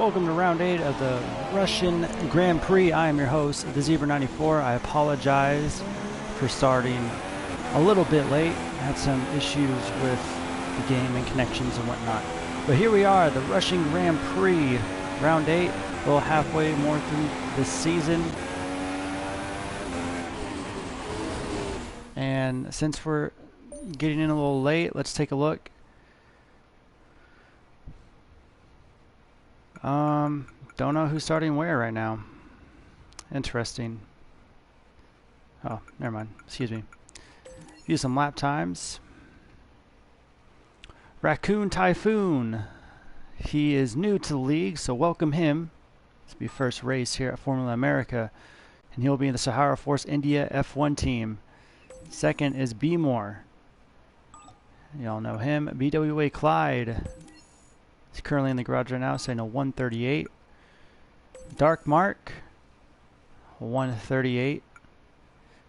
Welcome to round 8 of the Russian Grand Prix. I am your host, the Zebra94. I apologize for starting a little bit late. I had some issues with the game and connections and whatnot. But here we are, the Russian Grand Prix, round 8, a little halfway more through this season. And since we're getting in a little late, let's take a look. Don't know who's starting where right now. Interesting. Oh, never mind. Excuse me. View some lap times. Raccoon Typhoon. He is new to the league, so welcome him. This will be first race here at Formula America. And he'll be in the Sahara Force India F1 team. Second is B-More. Y'all know him. BWA Clyde. He's currently in the garage right now, saying a 138. Dark Mark, 138.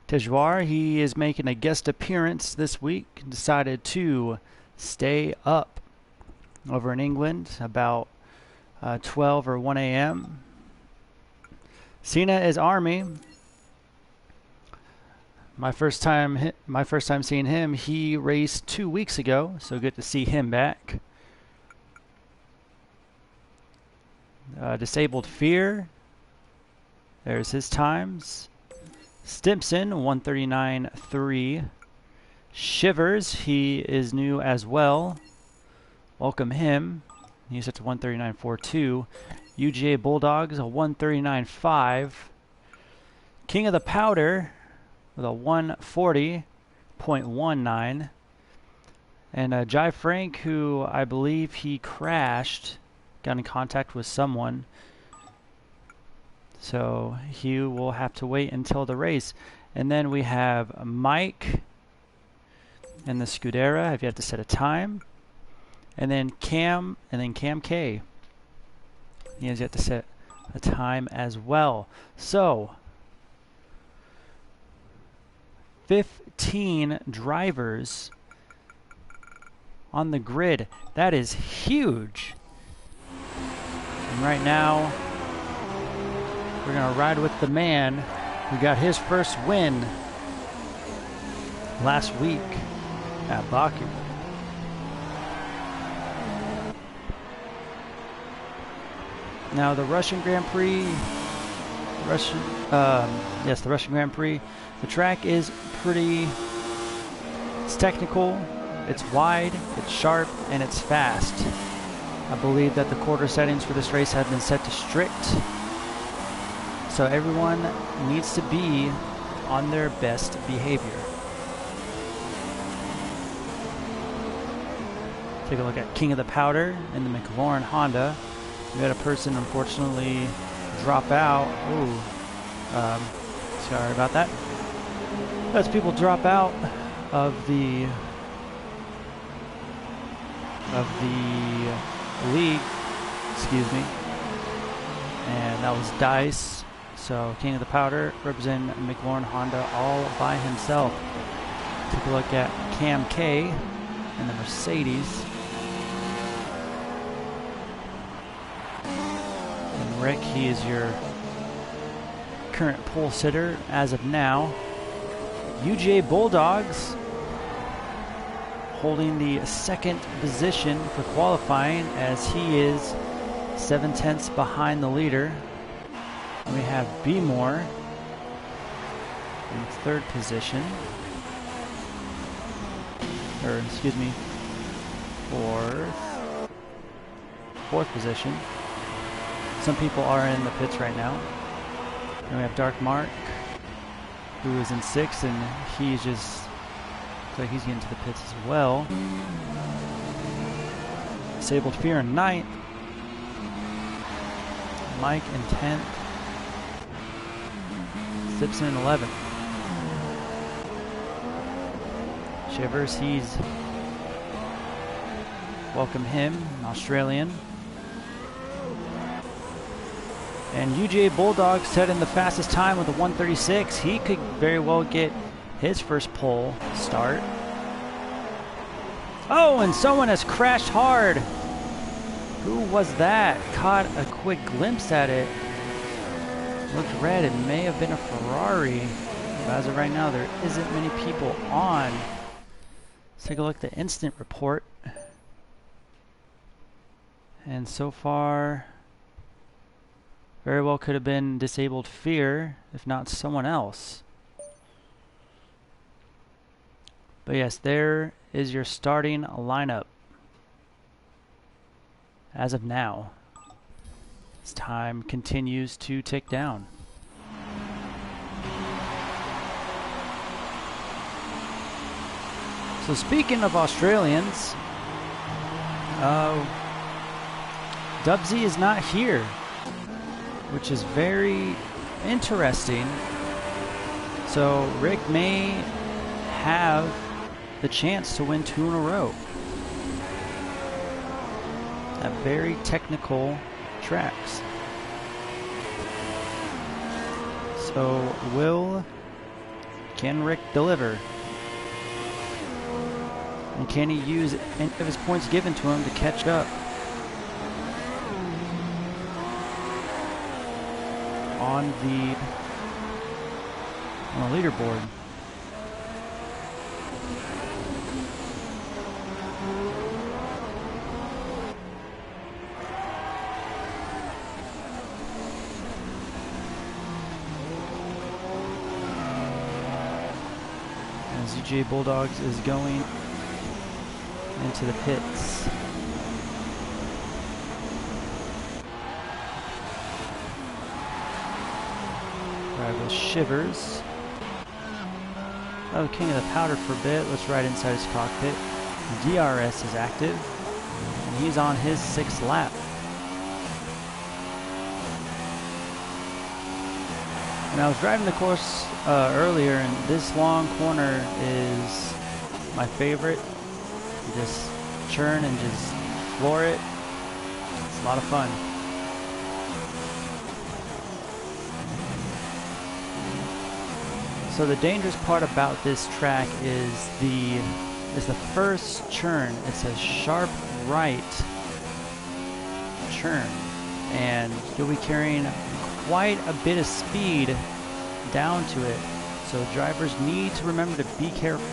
Tejuar, he is making a guest appearance this week. Decided to stay up over in England about 12 or 1 a.m. Cena is Army. My first time seeing him, he raced 2 weeks ago, so good to see him back. Disabled Fear. There's his times. Stimpson, 139.3. Shivers, he is new as well. Welcome him. He's at 139.42. UGA Bulldogs, a 139.5. King of the Powder with a 140.19. And Jai Frank, who I believe he crashed, got in contact with someone, so he will have to wait until the race. And then we have Mike and the Scudera, if you have to set a time, and then Cam K. He has yet to set a time as well. So 15 drivers on the grid. That is huge. And right now, we're going to ride with the man who got his first win last week at Baku. Now, the Russian Grand Prix, the Russian Grand Prix, the track is it's technical, it's wide, it's sharp, and it's fast. I believe that the quarter settings for this race have been set to strict, so everyone needs to be on their best behavior. Take a look at King of the Powder in the McLaren Honda. We had a person unfortunately drop out. Sorry about that. As people drop out of the league, excuse me, and that was Dice. So King of the Powder representing McLaren Honda all by himself. Take a look at Cam K and the Mercedes, and Rick, he is your current pole sitter as of now. UGA Bulldogs holding the second position for qualifying, as he is 7/10 behind the leader. We have B-More in third position, or excuse me, fourth position. Some people are in the pits right now. And we have Dark Mark, who is in sixth, and he's just looks like he's getting to the pits as well. Disabled Fear in ninth. Mike in 10th. Simpson in 11th. Shivers, he's welcome him, an Australian. And UGA Bulldog set in the fastest time with a 136. He could very well get his first pole start. Oh, and someone has crashed hard. Who was that? Caught a quick glimpse at it. Looked red. It may have been a Ferrari. But as of right now, there isn't many people on. Let's take a look at the instant report. And so far, very well could have been disabled fear, if not someone else. But yes, there is your starting lineup as of now, as time continues to tick down. So speaking of Australians, Dubsy is not here, which is very interesting. So Rick may have the chance to win 2 in a row at very technical tracks. So can Rick deliver? And can he use any of his points given to him to catch up on the leaderboard? ZJ Bulldogs is going into the pits. Driver Shivers. Oh, King of the Powder for a bit. Let's ride inside his cockpit. DRS is active, and he's on his 6th lap. And I was driving the course earlier, and this long corner is my favorite. You just churn and just floor it. It's a lot of fun. So the dangerous part about this track is the first churn. It's a sharp right churn, and you'll be carrying quite a bit of speed down to it. So drivers need to remember to be careful.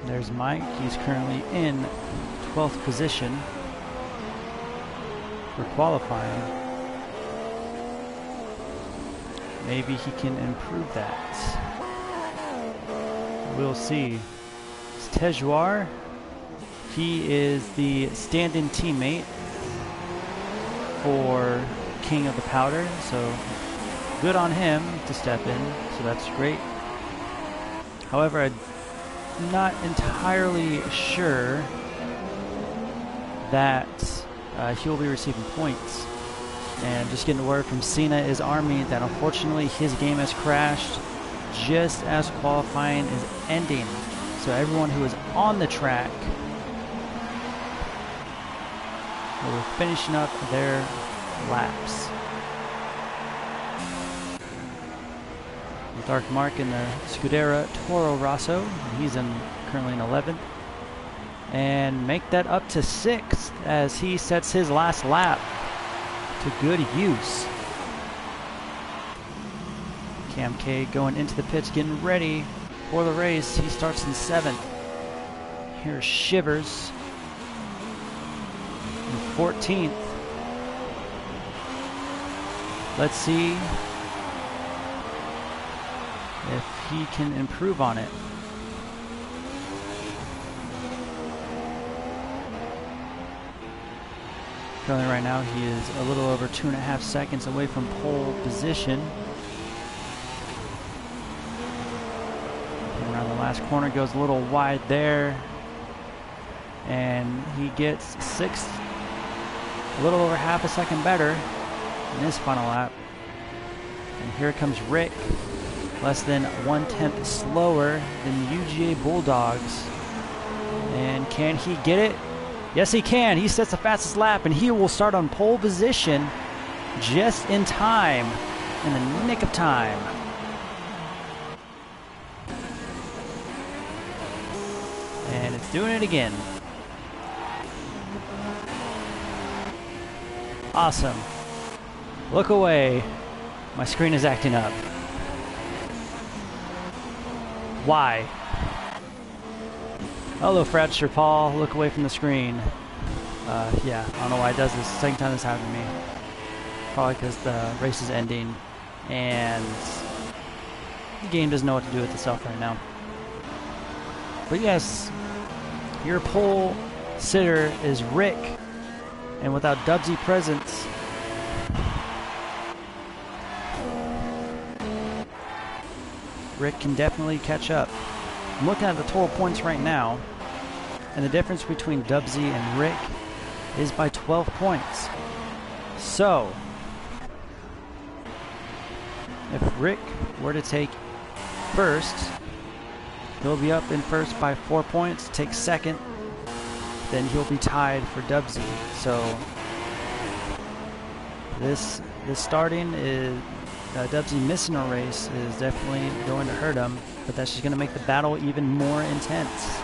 There's Mike. He's currently in 12th position for qualifying. Maybe he can improve that. We'll see. It's Tejuar. He is the stand-in teammate for King of the Powder, so good on him to step in, so that's great. However, I'm not entirely sure that he'll be receiving points. And just getting word from Cena is Army that unfortunately his game has crashed just as qualifying is ending. So everyone who is on the track will be finishing up their laps. Dark Mark in the Scuderia Toro Rosso. He's currently in 11th. And make that up to 6th as he sets his last lap to good use. Cam K going into the pits, getting ready for the race. He starts in 7th. Here's Shivers in 14th. Let's see if he can improve on it. Currently right now he is a little over 2.5 seconds away from pole position. And around the last corner, goes a little wide there. And he gets 6th, a little over half a second better in his final lap. And here comes Rick, less than 1/10 slower than the UGA Bulldogs. And can he get it? Yes, he can. He sets the fastest lap, and he will start on pole position just in time, in the nick of time. it's doing it again. Awesome. Look away. My screen is acting up. Why? Hello, Fracture Paul. Look away from the screen. Yeah, I don't know why it does this. Second time this happened to me. Probably because the race is ending and the game doesn't know what to do with itself right now. But yes, your pole sitter is Rick, and without Dubsy presence, Rick can definitely catch up. I'm looking at the total points right now, and the difference between Dubsy and Rick is by 12 points. So, if Rick were to take first, he'll be up in first by 4 points. Take second, then he'll be tied for Dubsy. So this starting is Dubsy missing a race is definitely going to hurt him, but that's just going to make the battle even more intense.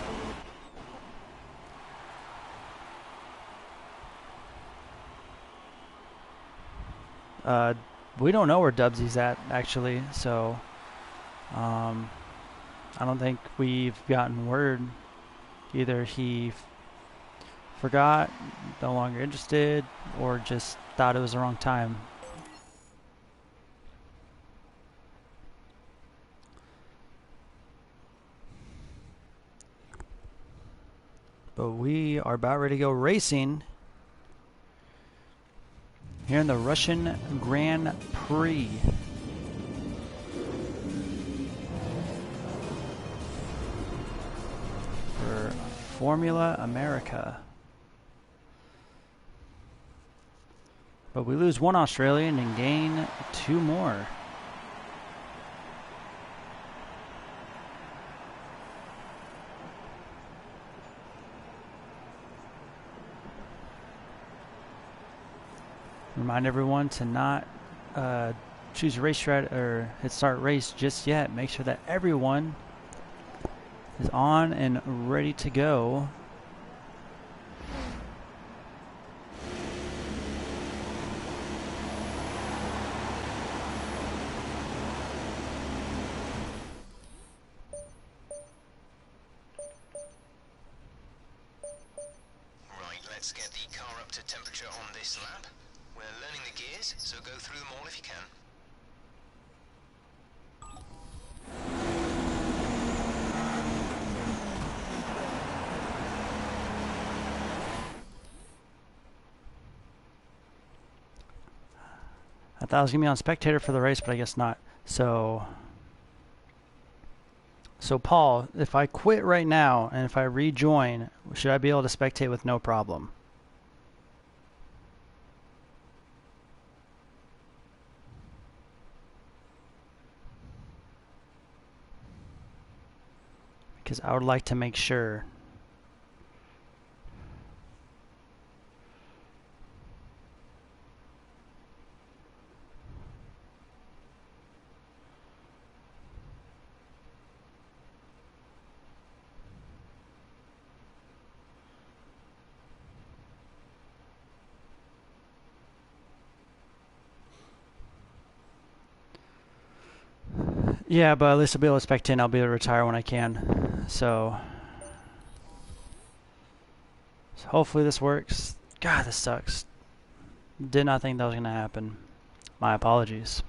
We don't know where Dubsy's at, actually, so I don't think we've gotten word. Either he forgot, no longer interested, or just thought it was the wrong time. But we are about ready to go racing here in the Russian Grand Prix. For Formula America. But we lose one Australian and gain 2 more. Remind everyone to not choose a race strat or hit start race just yet. Make sure that everyone is on and ready to go. Right, let's get the car up to temperature on this lap. We're learning the gears, so go through them all if you can. I thought I was going to be on spectator for the race, but I guess not. So Paul, if I quit right now and if I rejoin, should I be able to spectate with no problem? Because I would like to make sure. Yeah, but at least I'll be able to spectate and I'll be able to retire when I can. So hopefully this works. God, this sucks. Did not think that was going to happen. My apologies.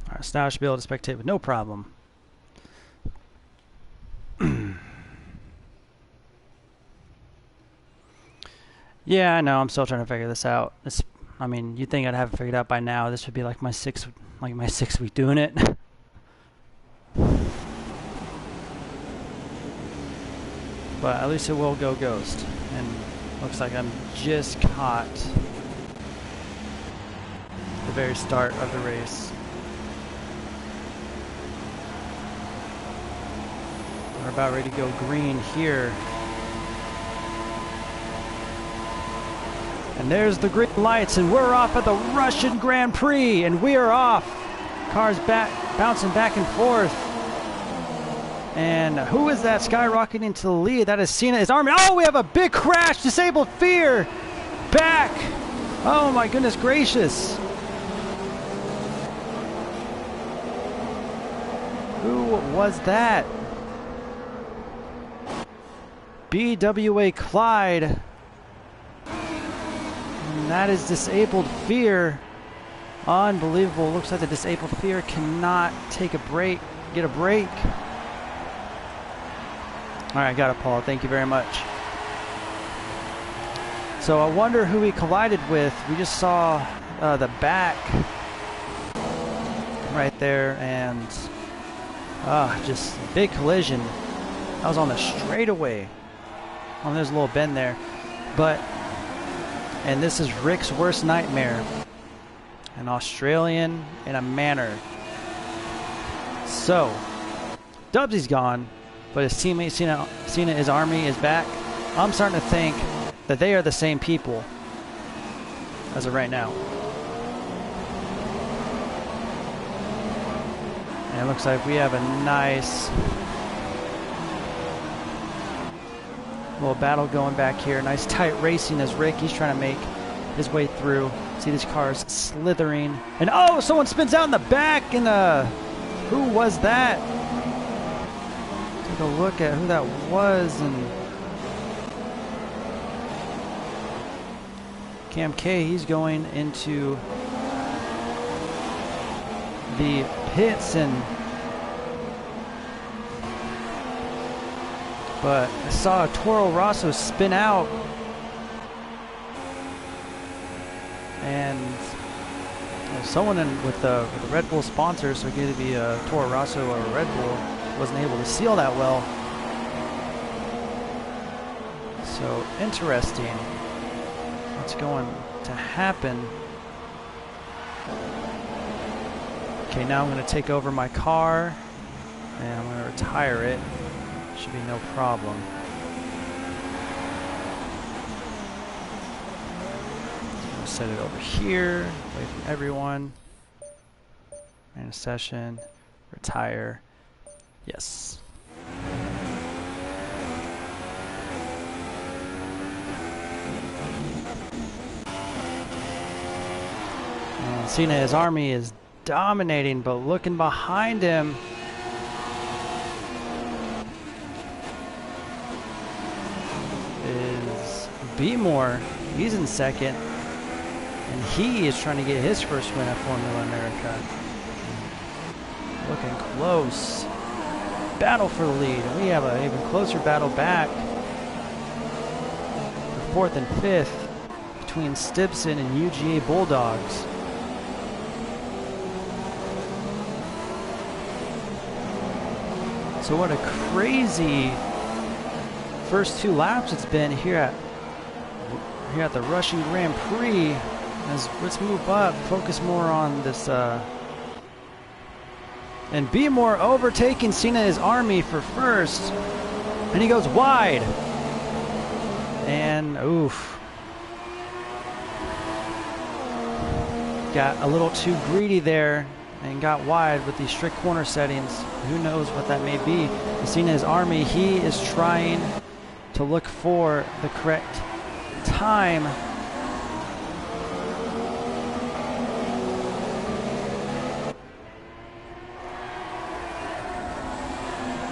Alright, so now I should be able to spectate with no problem. Yeah, I know, I'm still trying to figure this out. I mean, you'd think I'd have it figured out by now. This would be like my sixth week doing it. But at least it will go ghost. And looks like I'm just caught at the very start of the race. We're about ready to go green here. And there's the green lights, and we're off at the Russian Grand Prix, and we are off. Cars bouncing back and forth. And who is that skyrocketing to the lead? That is Cena, his army. Oh, we have a big crash. Disabled Fear back. Oh my goodness gracious. Who was that? BWA Clyde. And that is Disabled Fear. Unbelievable. Looks like the Disabled Fear cannot take a break, get a break. Alright, got it, Paul. Thank you very much. So I wonder who he collided with. We just saw the back right there, and just big collision. That was on the straightaway. Oh, there's a little bend there. And this is Rick's worst nightmare. An Australian in a manor. So, Dubsy's gone, but his teammate Cena, his army is back. I'm starting to think that they are the same people as of right now. And it looks like we have a nice little battle going back here. Nice tight racing as Rick, he's trying to make his way through. See these cars slithering. And oh, someone spins out in the back. And who was that? Take a look at who that was. And Cam K, he's going into the pits, but I saw Toro Rosso spin out, and someone with the Red Bull sponsor, so it could either be a Toro Rosso or a Red Bull, wasn't able to seal that well. So interesting what's going to happen. Okay, now I'm going to take over my car and I'm going to retire it. Should be no problem. I'm going to set it over here, away from everyone. In a session, retire. Yes. And Cena, his army is dominating, but looking behind him, is B-More. He's in second, and he is trying to get his first win at Formula America. Looking close. Battle for the lead, and we have an even closer battle back for fourth and fifth between Stibson and UGA Bulldogs. So what a crazy first two laps it's been here at the Russian Grand Prix. Let's move up, focus more on this. And B-More overtaking Cena, his army, for first, and he goes wide. And oof, got a little too greedy there and got wide with these strict corner settings. Who knows what that may be. Cena, his army, he is trying to look for the correct time.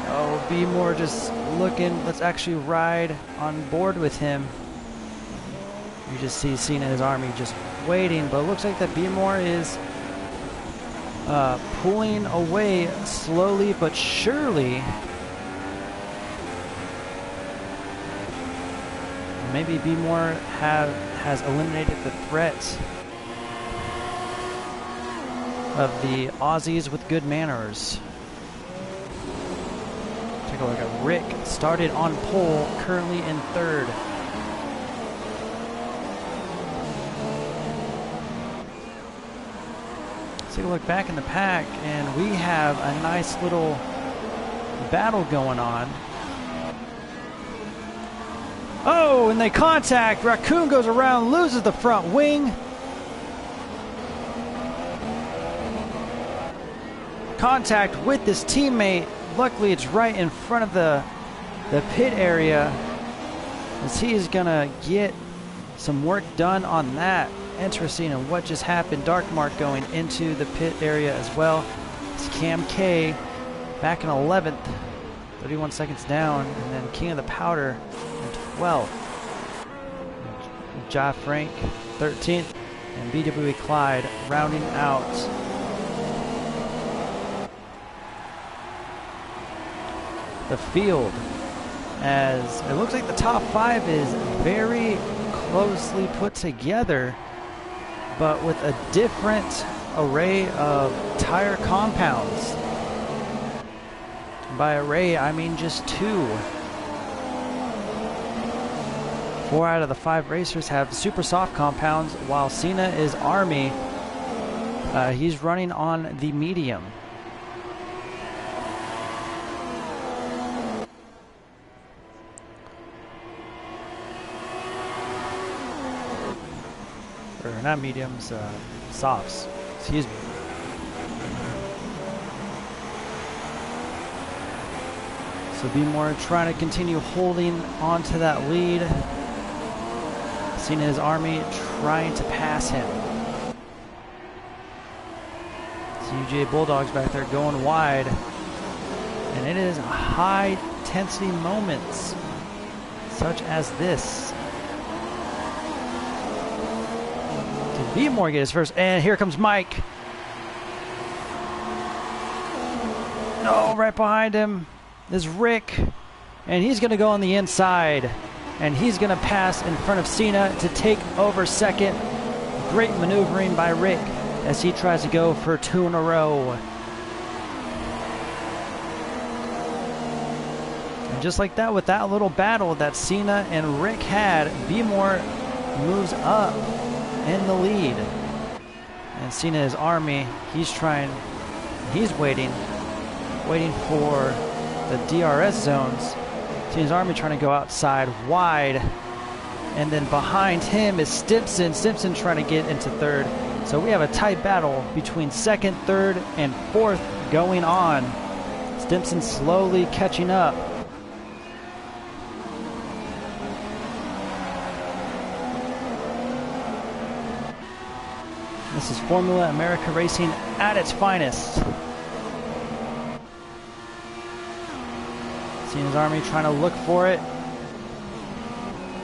Oh, B-More just looking. Let's actually ride on board with him. You just see Cena, his army, just waiting, but it looks like that B-More is pulling away slowly but surely. Maybe B-More has eliminated the threat of the Aussies with good manners. Take a look at Rick, started on pole, currently in third. Let's take a look back in the pack, and we have a nice little battle going on. Oh, and they contact. Raccoon goes around, loses the front wing. Contact with this teammate. Luckily, it's right in front of the pit area, as he is gonna get some work done on that. Interesting in what just happened. Dark Mark going into the pit area as well. It's Cam K back in 11th, 31 seconds down, and then King of the Powder in 12th. Ja Frank 13th, and BWE Clyde rounding out. The field, as it looks like the top 5 is very closely put together, but with a different array of tire compounds. By array, I mean just 2. 4 out of the 5 racers have super soft compounds, while Cena is Army. He's running on the medium. Or not mediums, softs. Excuse me. So Be More trying to continue holding on to that lead. Seeing his Army trying to pass him. UJ Bulldogs back there going wide. And it is high intensity moments such as this. Be More get his first, and here comes Mike. No, right behind him is Rick, and he's going to go on the inside, and he's going to pass in front of Cena to take over second. Great maneuvering by Rick as he tries to go for 2 in a row. And just like that, with that little battle that Cena and Rick had, Be More moves up in the lead. And Cena is Army. He's waiting for the DRS zones. Cena's Army trying to go outside wide. And then behind him is Stimson. Stimson trying to get into third. So we have a tight battle between second, third, and fourth going on. Stimson slowly catching up. This is Formula America Racing at its finest. Cena's Army trying to look for it.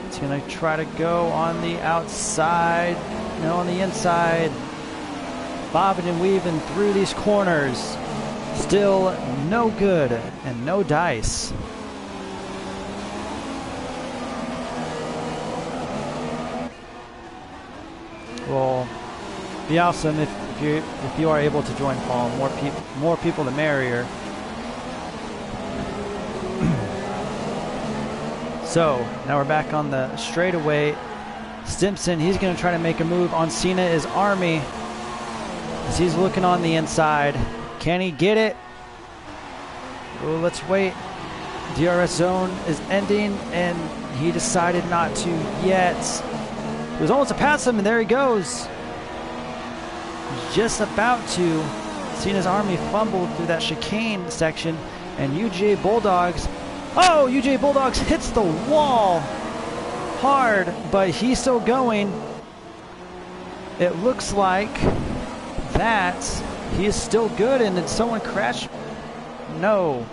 It's going to try to go on the outside. No, on the inside. Bobbing and weaving through these corners. Still no good and no dice. Well, be awesome if you are able to join Paul. More people the merrier. So now we're back on the straightaway. Stimson, he's going to try to make a move on Cena is Army as he's looking on the inside. Can he get it? Oh, let's wait. DRS zone is ending, and he decided not to yet. He was almost to pass him, and there he goes. Just about to. Cena's Army fumbled through that chicane section, and UJ Bulldogs. Oh, UJ Bulldogs hits the wall hard, but he's still going. It looks like that he is still good, and did someone crash? No.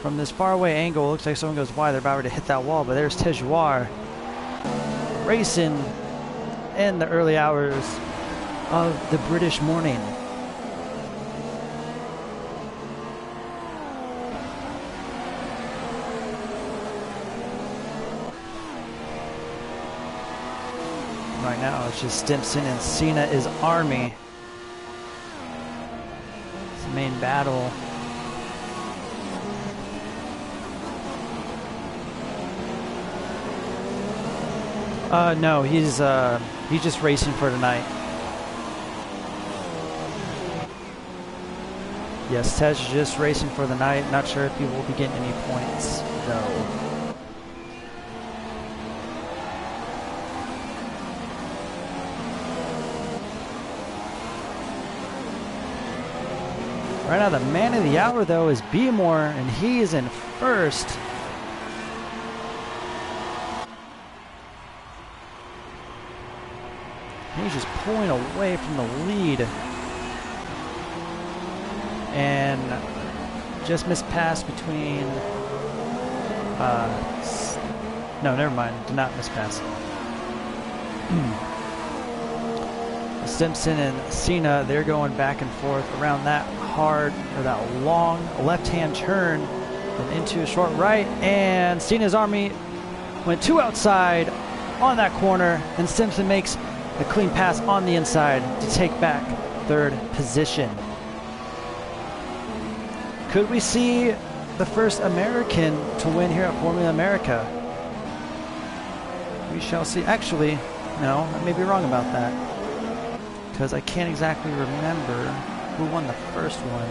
From this far away angle, it looks like someone goes wide. They're about to hit that wall, but there's Tejuar racing in the early hours of the British morning. Right now it's just Stimson and Cena is Army. main battle. No, he's just racing for tonight. Yes, Tej is just racing for the night. Not sure if he will be getting any points, though. Right now, the man of the hour, though, is Beemore, and he is in first. He's just pulling away from the lead. And just missed pass between... no, never mind. Did not miss pass. Simpson and Cena, they're going back and forth around that hard, or that long left-hand turn and into a short right. And Cena's Army went 2 outside on that corner, and Simpson makes a clean pass on the inside to take back 3rd position. Could we see the first American to win here at Formula America? We shall see. Actually, no, I may be wrong about that, because I can't exactly remember who won the first one.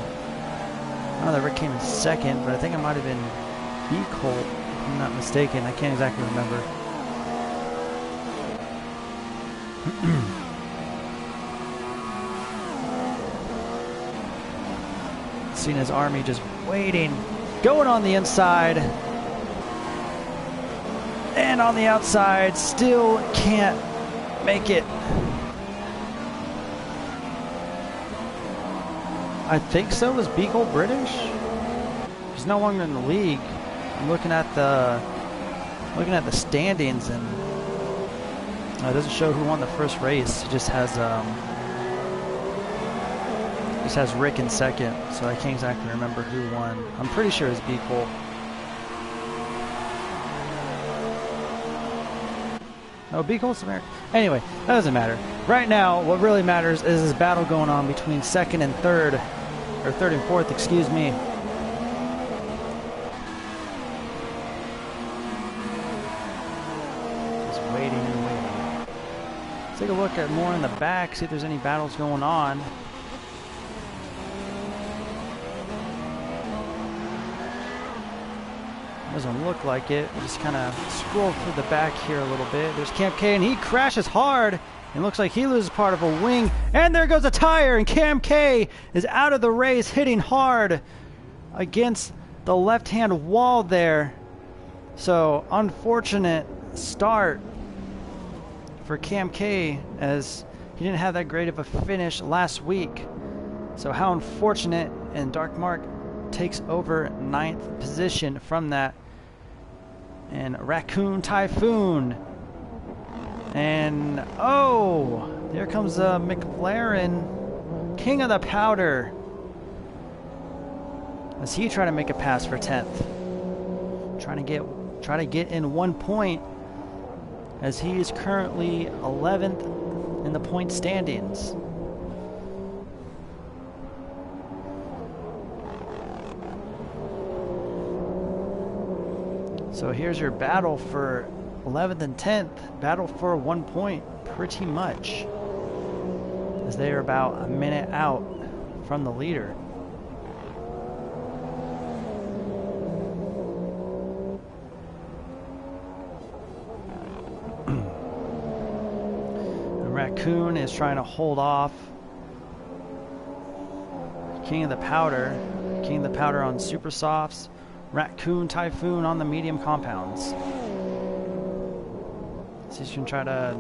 I know that Rick came in second, but I think it might have been B-Colt, if I'm not mistaken. I can't exactly remember. Cena's Army just waiting, going on the inside, and on the outside, still can't make it. I think so. Was Beagle British? He's no longer in the league. I'm looking at the standings, and it doesn't show who won the first race. It just has Rick in second, so I can't exactly remember who won. I'm pretty sure it's Beagle. No, Beagle's American. Anyway, that doesn't matter. Right now, what really matters is this battle going on between 2nd and 3rd, or 3rd and 4th, excuse me. Just waiting and waiting. Let's take a look at more in the back, see if there's any battles going on. Doesn't look like it. We'll just kind of scroll through the back here a little bit. There's Cam K, and he crashes hard. It looks like he loses part of a wing. And there goes a tire, and Cam K is out of the race, hitting hard against the left-hand wall there. So, unfortunate start for Cam K, as he didn't have that great of a finish last week. So how unfortunate, and Dark Mark takes over 9th position from that. And Raccoon Typhoon. And oh, there comes McLaren, King of the Powder, as he try to make a pass for 10th. Try to get in 1 point, as he is currently 11th in the point standings. So here's your battle for 11th and 10th. Battle for 1 point, pretty much, as they are about a minute out from the leader. The Raccoon is trying to hold off King of the Powder. King of the Powder on super softs. Raccoon Typhoon on the medium compounds. So you can try to...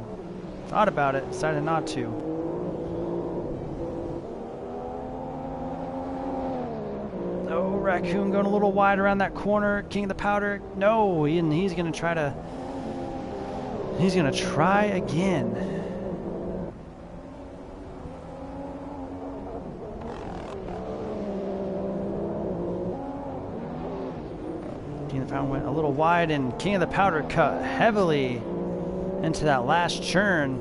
thought about it, decided not to. Oh, Raccoon going a little wide around that corner. King of the Powder. No, he's going to try to... he's going to try again. King of the Powder went a little wide, and King of the Powder cut heavily into that last churn.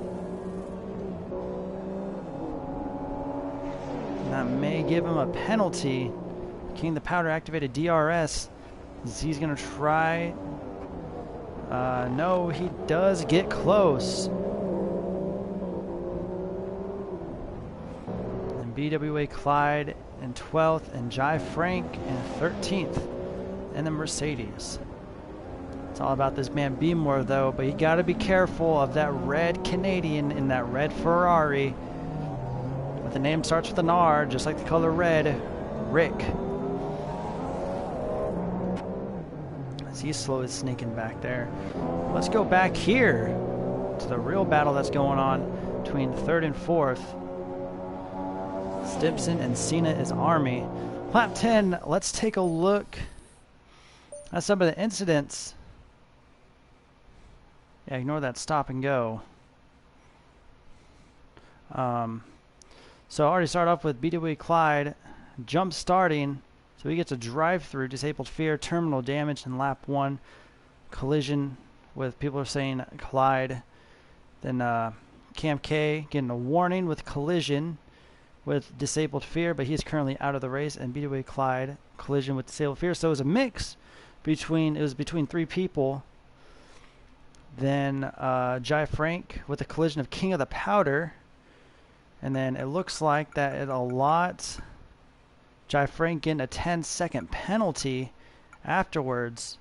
And that that may give him a penalty. King the Powder activated DRS. He's going to try. No, he does get close. And BWA Clyde in 12th and Jai Frank in 13th. And the Mercedes. It's all about this man Beemore though, but you got to be careful of that red Canadian in that red Ferrari. But the name starts with an R, just like the color red, Rick. As he's slowly sneaking back there. Let's go back here to the real battle that's going on between 3rd and 4th. Stimson and Cena is Army. Lap 10, let's take a look at some of the incidents. Yeah, ignore that stop and go. So I already started off with BW Clyde jump starting, so he gets a drive through, disabled fear, terminal damage in lap 1, collision with people are saying Clyde. Then Cam K getting a warning with collision with disabled fear, but he's currently out of the race, and BW Clyde collision with disabled fear. So it was a mix between 3 people. Then Jai Frank with a collision of King of the Powder. And then it looks like that it a lot. Jai Frank getting a 10-second penalty afterwards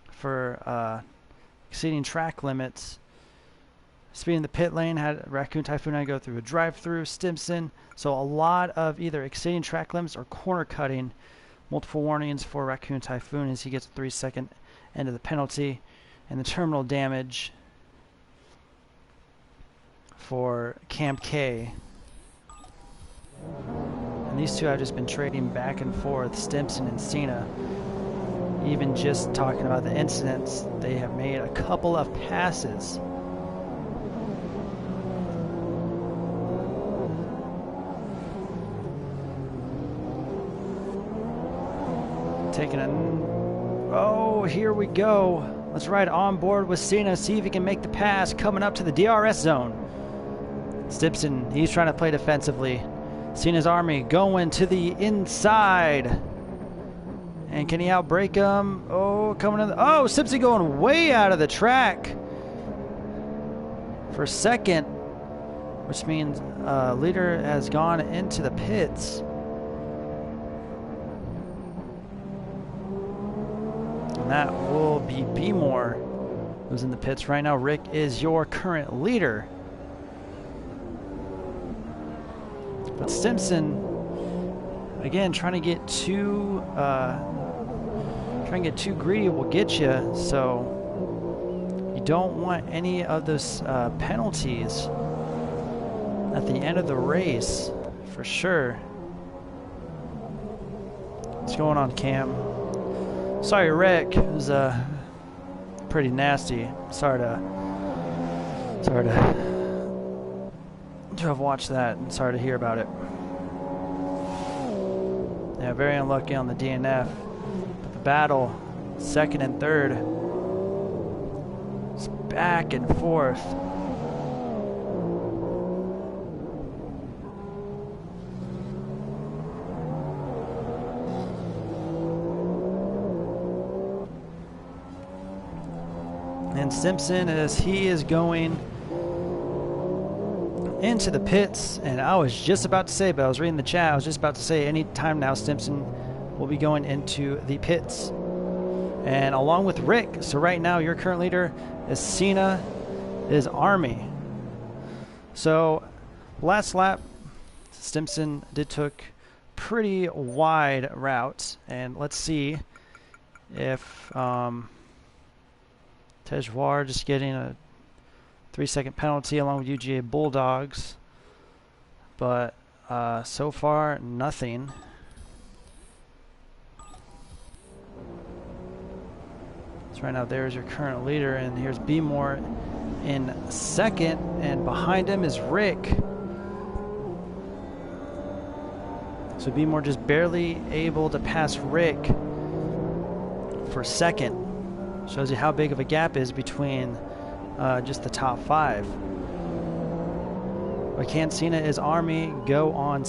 for exceeding track limits. Speeding the pit lane, had Raccoon Typhoon had to go through a drive-through. Stimson. So a lot of either exceeding track limits or corner cutting. Multiple warnings for Raccoon Typhoon as he gets a 3-second end of the penalty. And the terminal damage for Cam K. And these two have just been trading back and forth, Stimson and Cena. Even just talking about the incidents, they have made a couple of passes. Taking a... Oh, here we go. Let's ride on board with Cena, see if he can make the pass coming up to the DRS zone. Stimson, he's trying to play defensively. Cena's Army going to the inside. And can he outbrake him? Oh, coming in. Oh, Stimson going way out of the track for second, which means leader has gone into the pits. And that will be Beemore, who's in the pits right now. Rick is your current leader. But Stimson, again, trying to get too greedy will get you. So you don't want any of those penalties at the end of the race, for sure. What's going on, Cam? Sorry, Rick. It was pretty nasty. Sorry to have watched that, and sorry to hear about it. Yeah, very unlucky on the DNF. But the battle, 2nd and 3rd, it's back and forth. And Stimson, as he is going into the pits, and I was just about to say, but I was reading the chat, I was just about to say any time now Stimson will be going into the pits. And along with Rick, so right now your current leader is Cena, is Army. So last lap, Stimson took pretty wide route, and let's see if Tejuar just getting a 3-second penalty along with UGA Bulldogs, but so far nothing. So right now there's your current leader, and here's Beemore in 2nd, and behind him is Rick. So Beemore just barely able to pass Rick for 2nd. Shows you how big of a gap is between just the top 5. Or can Cena is Army go on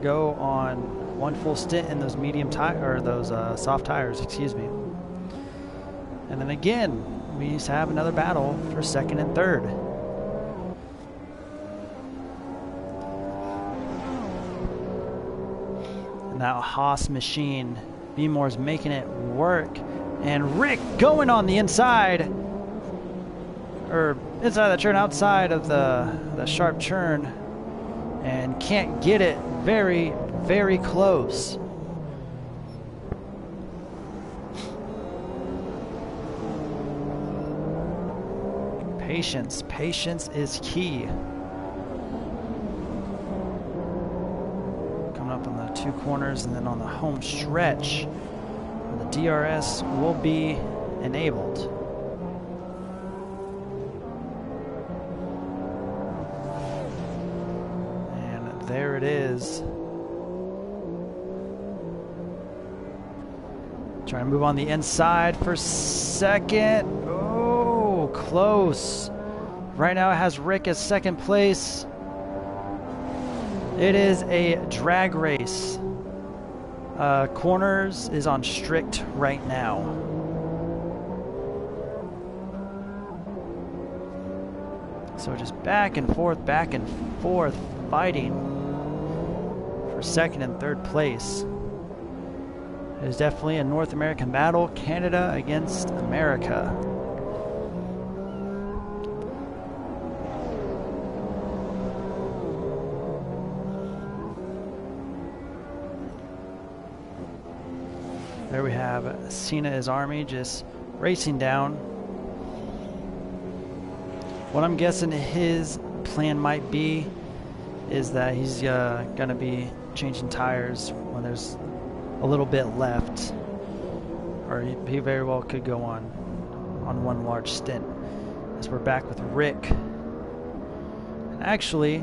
go on one full stint in those medium tire or those soft tires? Excuse me. And then again, we used to have another battle for second and third. And that Haas machine, B-Moore's making it work. And Rick going on the inside, or inside the turn, outside of the sharp turn, and can't get it. Very, very close. Patience. Patience is key. Coming up on the two corners and then on the home stretch, the DRS will be enabled. And there it is. Trying to move on the inside for second. Oh, close. Right now it has Rick as second place. It is a drag race. Corners is on strict right now. So just back and forth, fighting for second and third place. It is definitely a North American battle, Canada against America. There we have Cena is Army just racing down. What I'm guessing his plan might be is that he's going to be changing tires when there's a little bit left, or he very well could go on one large stint. As we're back with Rick. And actually,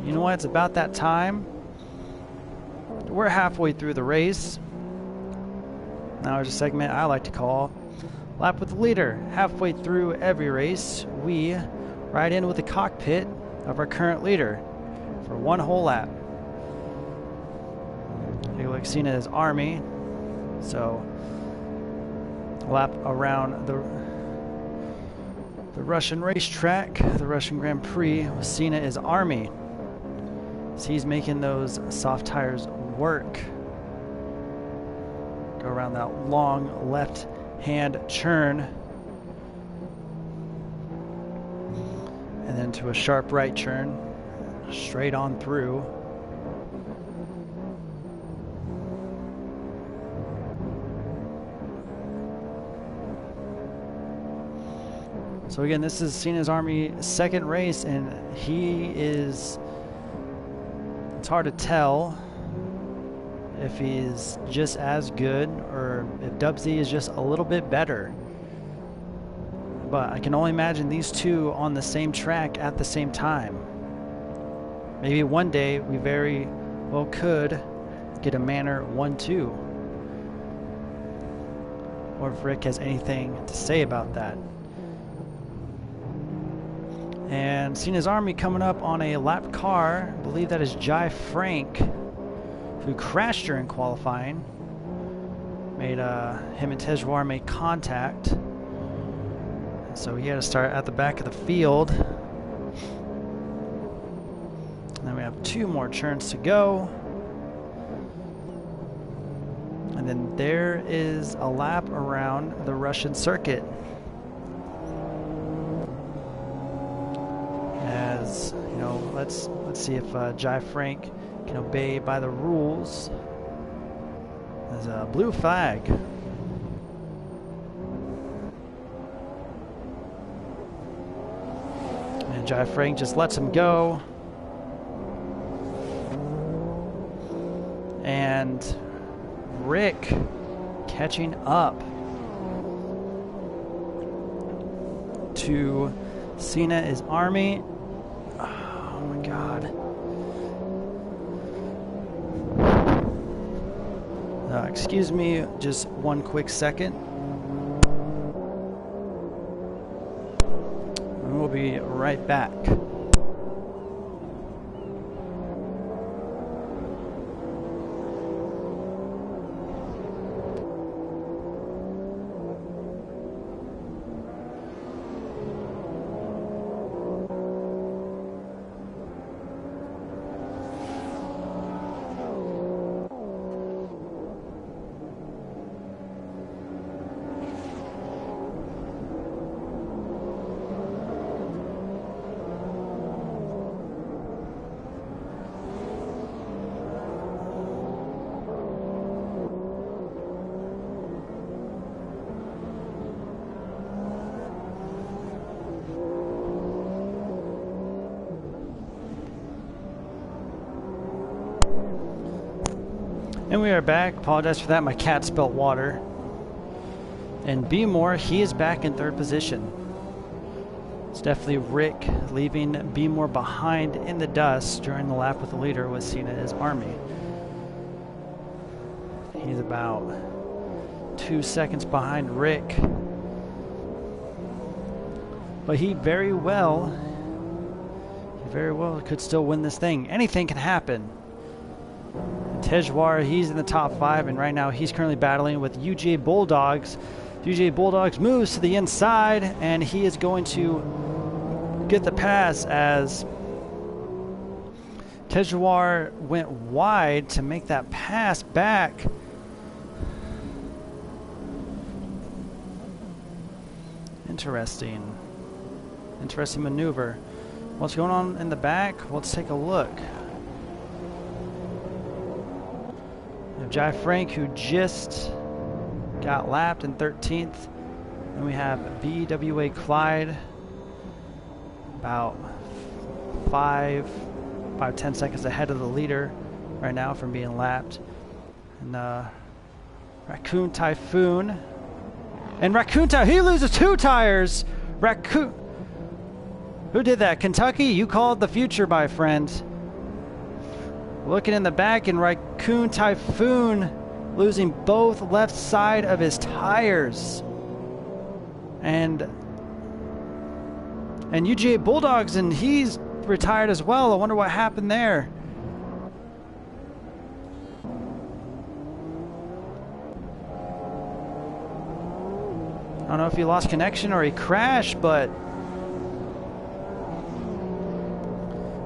you know what? It's about that time. We're halfway through the race. Now there's a segment I like to call Lap with the Leader. Halfway through every race, we ride in with the cockpit of our current leader for one whole lap. Like Cena is Army, so lap around the Russian racetrack, the Russian Grand Prix. With Cena is Army, so he's making those soft tires work. Go around that long left-hand turn, and then to a sharp right turn, straight on through. So again, this is Cena's Army second race, and it's hard to tell if he's just as good or if Dubsy is just a little bit better. But I can only imagine these two on the same track at the same time. Maybe one day we very well could get a Manor 1-2. Or if Rick has anything to say about that. And Cena's Army coming up on a lap car. I believe that is Jai Frank, who crashed during qualifying. Made him and Tejuar made contact, so he had to start at the back of the field. And then we have two more turns to go, and then there is a lap around the Russian circuit. As you know, let's see if Jai Frank can obey by the rules. There's a blue flag. And Jai Frank just lets him go. And Rick catching up to Cena is Army. Oh my God. Excuse me, just one quick second. And we'll be right back. And we are back. Apologize for that. My cat spilt water. And B Moore, he is back in third position. It's definitely Rick leaving B Moore behind in the dust during the lap with the leader was seen as Army. He's about 2 seconds behind Rick. But he very well could still win this thing. Anything can happen. Tejwar, he's in the top 5, and right now he's currently battling with UGA Bulldogs. UGA Bulldogs moves to the inside, and he is going to get the pass as Tejwar went wide to make that pass back. Interesting maneuver. What's going on in the back? Let's take a look. We have Jai Frank, who just got lapped in 13th. And we have BWA Clyde, about 10 seconds ahead of the leader right now from being lapped. And Raccoon Typhoon. And Raccoon Typhoon, he loses 2 tires. Raccoon. Who did that? Kentucky? You called the future, my friend. Looking in the back, and Raccoon Typhoon losing both left side of his tires. And UGA Bulldogs, and he's retired as well. I wonder what happened there. I don't know if he lost connection or he crashed, but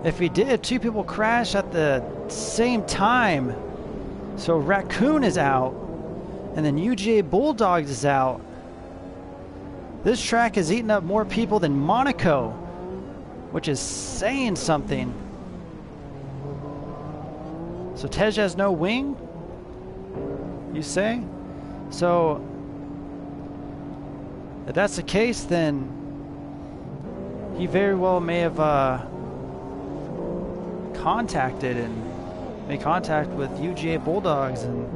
if he did, 2 people crashed at the same time. So Raccoon is out, and then UGA Bulldogs is out. This track has eaten up more people than Monaco, which is saying something. So Tej has no wing, you say? So if that's the case, then he very well may have made contact with UGA Bulldogs, and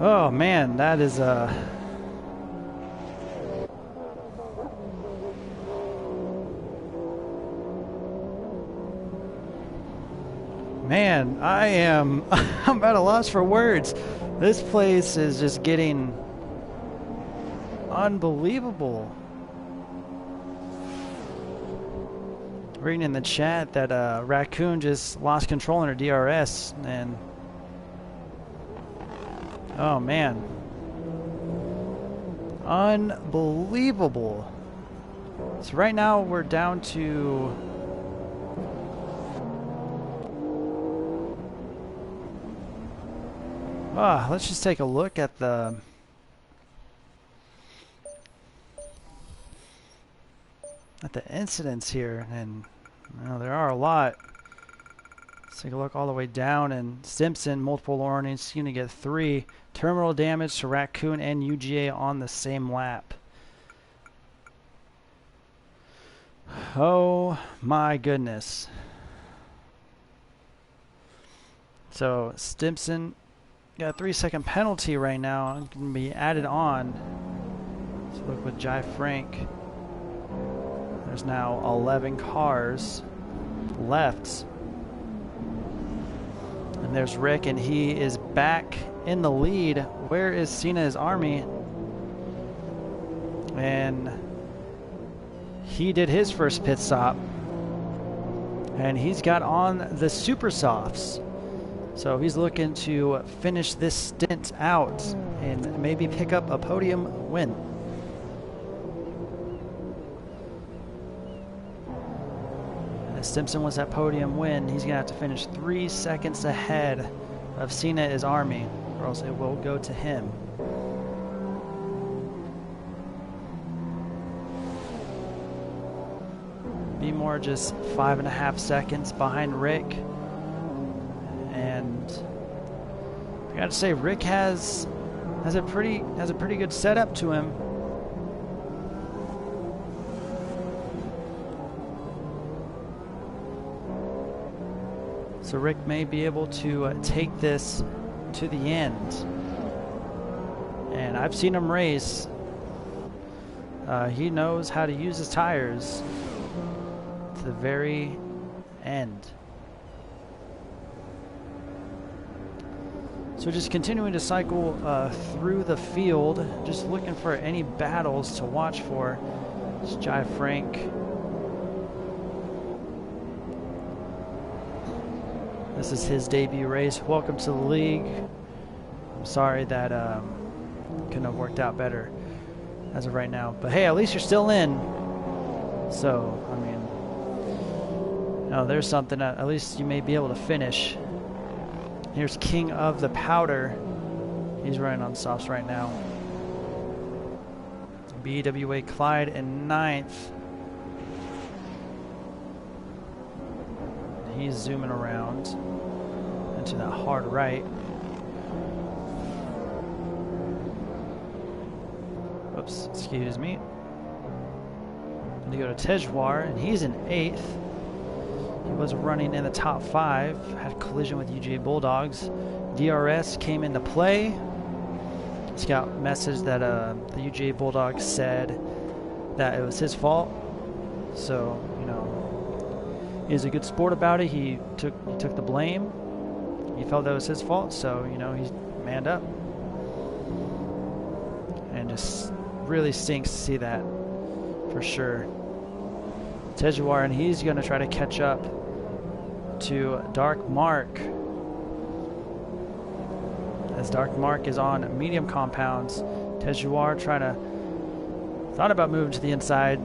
oh man, that is man, I'm at a loss for words. This place is just getting unbelievable. Reading in the chat that Raccoon just lost control in her DRS, and oh man, unbelievable. So right now we're down to let's just take a look at the incidents here, and there are a lot. Let's take a look all the way down, and Simpson, multiple warnings, he's going to get 3. Terminal damage to Raccoon and UGA on the same lap. Oh my goodness. So Simpson got a 3-second penalty right now, and can be added on. Let's look with Jai Frank. There's now 11 cars left. And there's Rick, and he is back in the lead. Where is Cena's Army? And he did his first pit stop. And he's got on the Super Softs. So he's looking to finish this stint out and maybe pick up a podium win. Simpson wants that podium win. He's going to have to finish 3 seconds ahead of Cena is Army, or else it will go to him. B Moore just 5.5 seconds behind Rick. And I got to say, Rick has a pretty good setup to him. So Rick may be able to take this to the end. And I've seen him race. He knows how to use his tires to the very end. So just continuing to cycle through the field, just looking for any battles to watch for. It's Jai Frank. This is his debut race. Welcome to the league. I'm sorry that couldn't have worked out better as of right now. But hey, at least you're still in. So, I mean, no, there's something. At least you may be able to finish. Here's King of the Powder. He's running on softs right now. BWA Clyde in 9th. He's zooming around into that hard right. Oops, excuse me. Going to go to Tejwar, and he's in 8th. He was running in the top 5, had a collision with UGA Bulldogs. DRS came into play. He's got a message that the UGA Bulldogs said that it was his fault. So, you know, he's a good sport about it. He took the blame. He felt that was his fault, so, you know, he's manned up. And just really stinks to see that, for sure. Tejwar, and he's going to try to catch up to Dark Mark, as Dark Mark is on medium compounds. Tejwar thought about moving to the inside,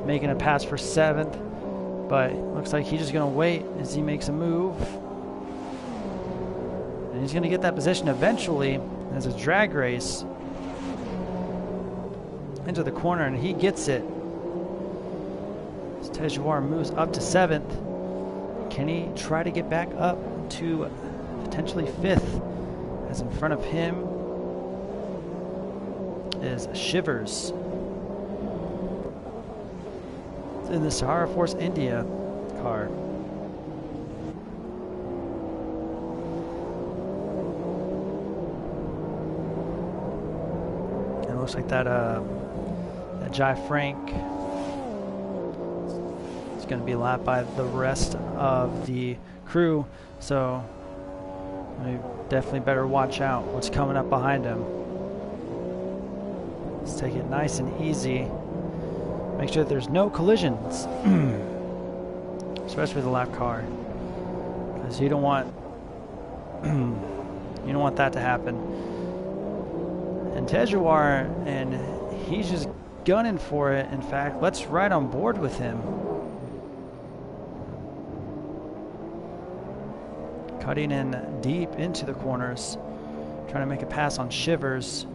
making a pass for 7th, but looks like he's just going to wait as he makes a move. And he's going to get that position eventually as a drag race into the corner, and he gets it. Tejwar moves up to 7th. Can he try to get back up to potentially 5th? As in front of him is Shivers in the Sahara Force India car. And it looks like that Jai Frank going to be lapped by the rest of the crew, so we definitely better watch out what's coming up behind him. Let's take it nice and easy. Make sure that there's no collisions, especially with the lap car, because you don't want that to happen. And Tejwar, and he's just gunning for it. In fact, let's ride on board with him. Cutting in deep into the corners, trying to make a pass on Shivers.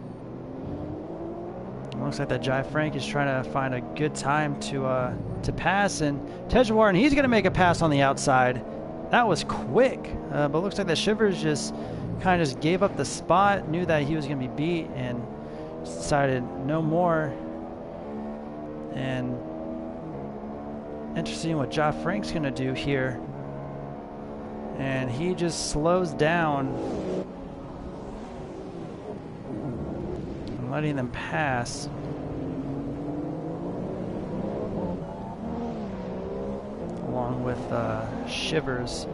It looks like that Jai Frank is trying to find a good time to pass, and Tejwar, and he's going to make a pass on the outside. That was quick, but it looks like that Shivers just kind of just gave up the spot, knew that he was going to be beat, and decided no more. And interesting what Jai Frank's going to do here. And he just slows down, letting them pass. Along with Shivers.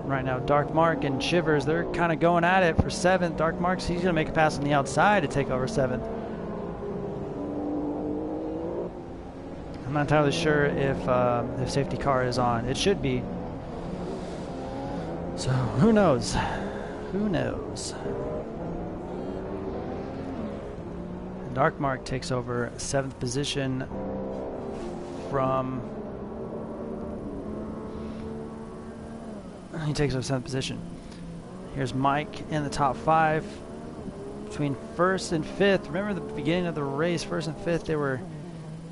Right now, Dark Mark and Shivers, they're kind of going at it for 7th. Dark Mark's, he's going to make a pass on the outside to take over 7th. I'm not entirely sure if safety car is on. It should be. So, who knows? Who knows? Dark Mark takes over 7th position from... He takes over 7th position. Here's Mike in the top 5. Between 1st and 5th. Remember the beginning of the race, 1st and 5th, they were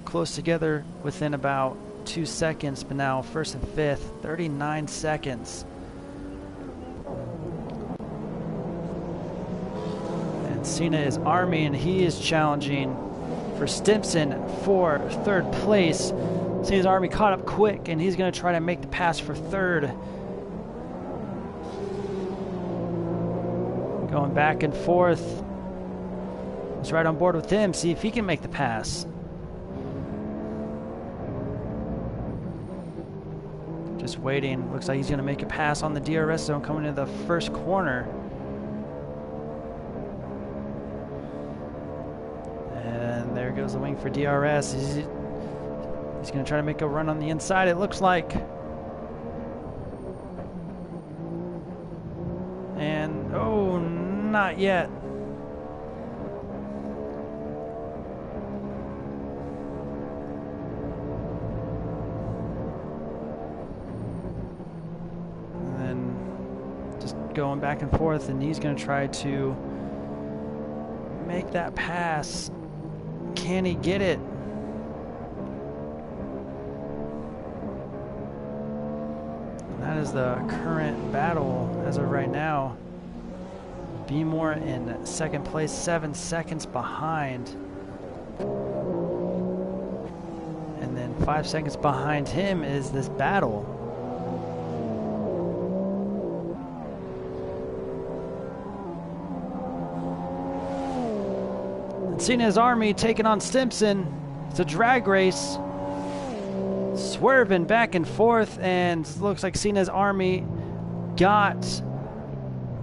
close together within about 2 seconds, but now 1st and 5th, 39 seconds. Cena is Army, and he is challenging for Stimson for 3rd place. Cena's Army caught up quick, and he's going to try to make the pass for 3rd. Going back and forth. He's right on board with him. See if he can make the pass. Just waiting. Looks like he's going to make a pass on the DRS zone coming into the first corner. And there goes the wing for DRS. He's going to try to make a run on the inside, it looks like. And, oh, not yet. And then just going back and forth, and he's going to try to make that pass. Can he get it? That is the current battle as of right now. Beemore in second place, 7 seconds behind. And then 5 seconds behind him is this battle. And Cena's Army taking on Simpson. It's a drag race. Swerving back and forth, and looks like Cena's Army got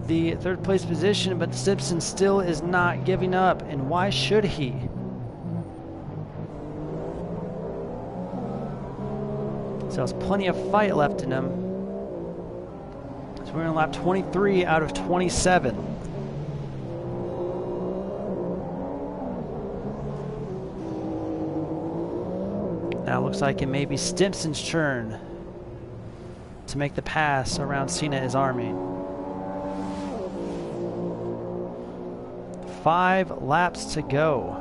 the third place position, but Simpson still is not giving up, and why should he? So there's plenty of fight left in him. So we're in lap 23 out of 27. Now it looks like it may be Stimpson's turn to make the pass around Cena's Army. 5 laps to go.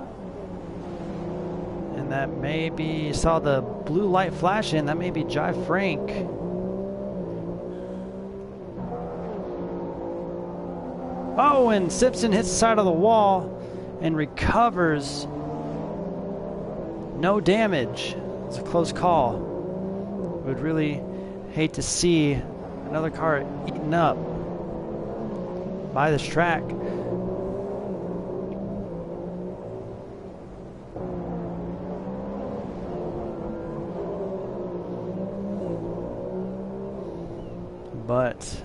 And that may be, saw the blue light flash in, that may be Jai Frank. Oh, and Simpson hits the side of the wall and recovers. No damage. It's a close call. Would really hate to see another car eaten up by this track. But,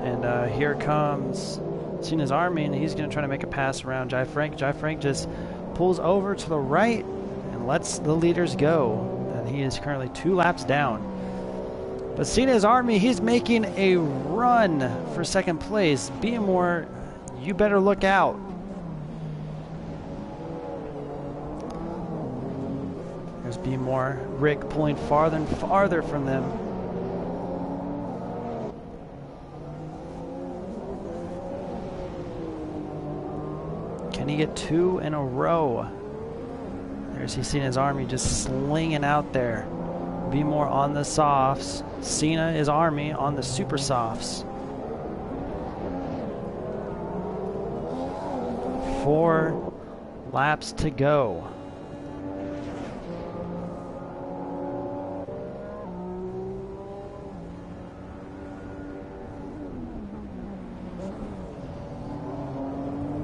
and here comes Cena's Army, and he's going to try to make a pass around Jai Frank. Jai Frank just pulls over to the right and lets the leaders go. And he is currently 2 laps down. But Cena's Army, he's making a run for second place. Beemore, you better look out. There's Beemore. Rick pulling farther and farther from them. Can he get 2 in a row? There's he's seen his Army just slinging out there. Beemore on the softs. Cena's Army on the super softs. 4 laps to go.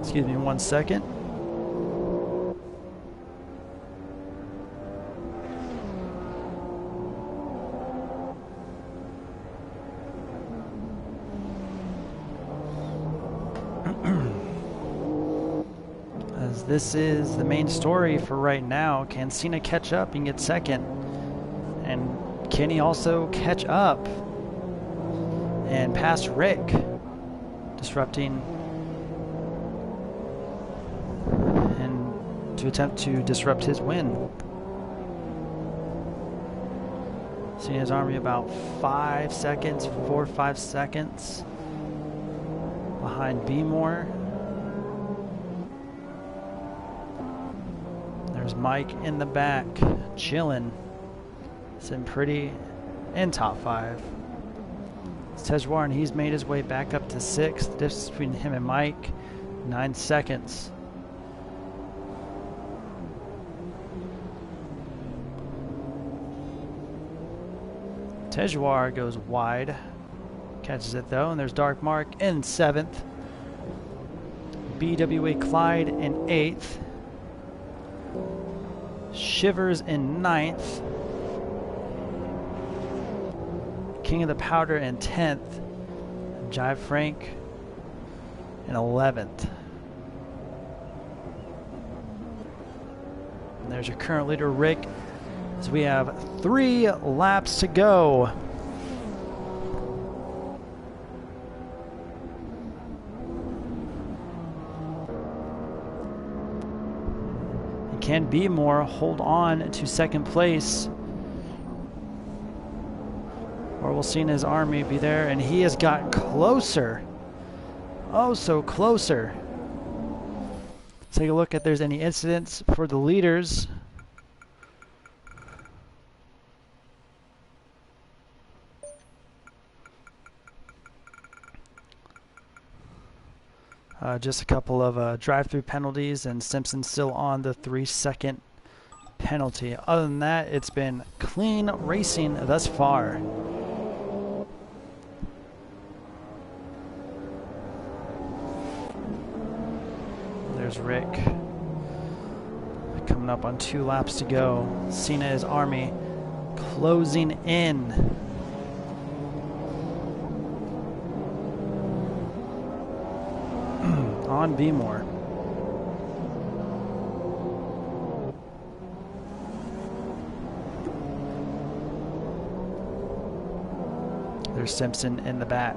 Excuse me 1 second. As this is the main story for right now. Can Cena catch up and get second? And can he also catch up and pass Rick, disrupting to attempt to disrupt his win? Cena's Army about 5 seconds, 4 or 5 seconds behind Beemore. There's Mike in the back, chilling, sitting pretty in top 5. It's Tejwar, and he's made his way back up to 6th. The difference between him and Mike, 9 seconds. Tejwar goes wide, catches it though, and there's Dark Mark in 7th. BWA Clyde in 8th. Shivers in 9th. King of the Powder in 10th. Jive Frank in 11th. And there's your current leader, Rick, as we have 3 laps to go. Can Beemore hold on to second place? Or we'll see in his army be there, and he has got closer. Oh, so closer. Let's take a look if there's any incidents for the leaders. Just a couple of drive-through penalties, and Simpson still on the 3-second penalty. Other than that, it's been clean racing thus far. There's Rick. Coming up on 2 laps to go. Cena is Army closing in. On Beemore. There's Simpson in the back.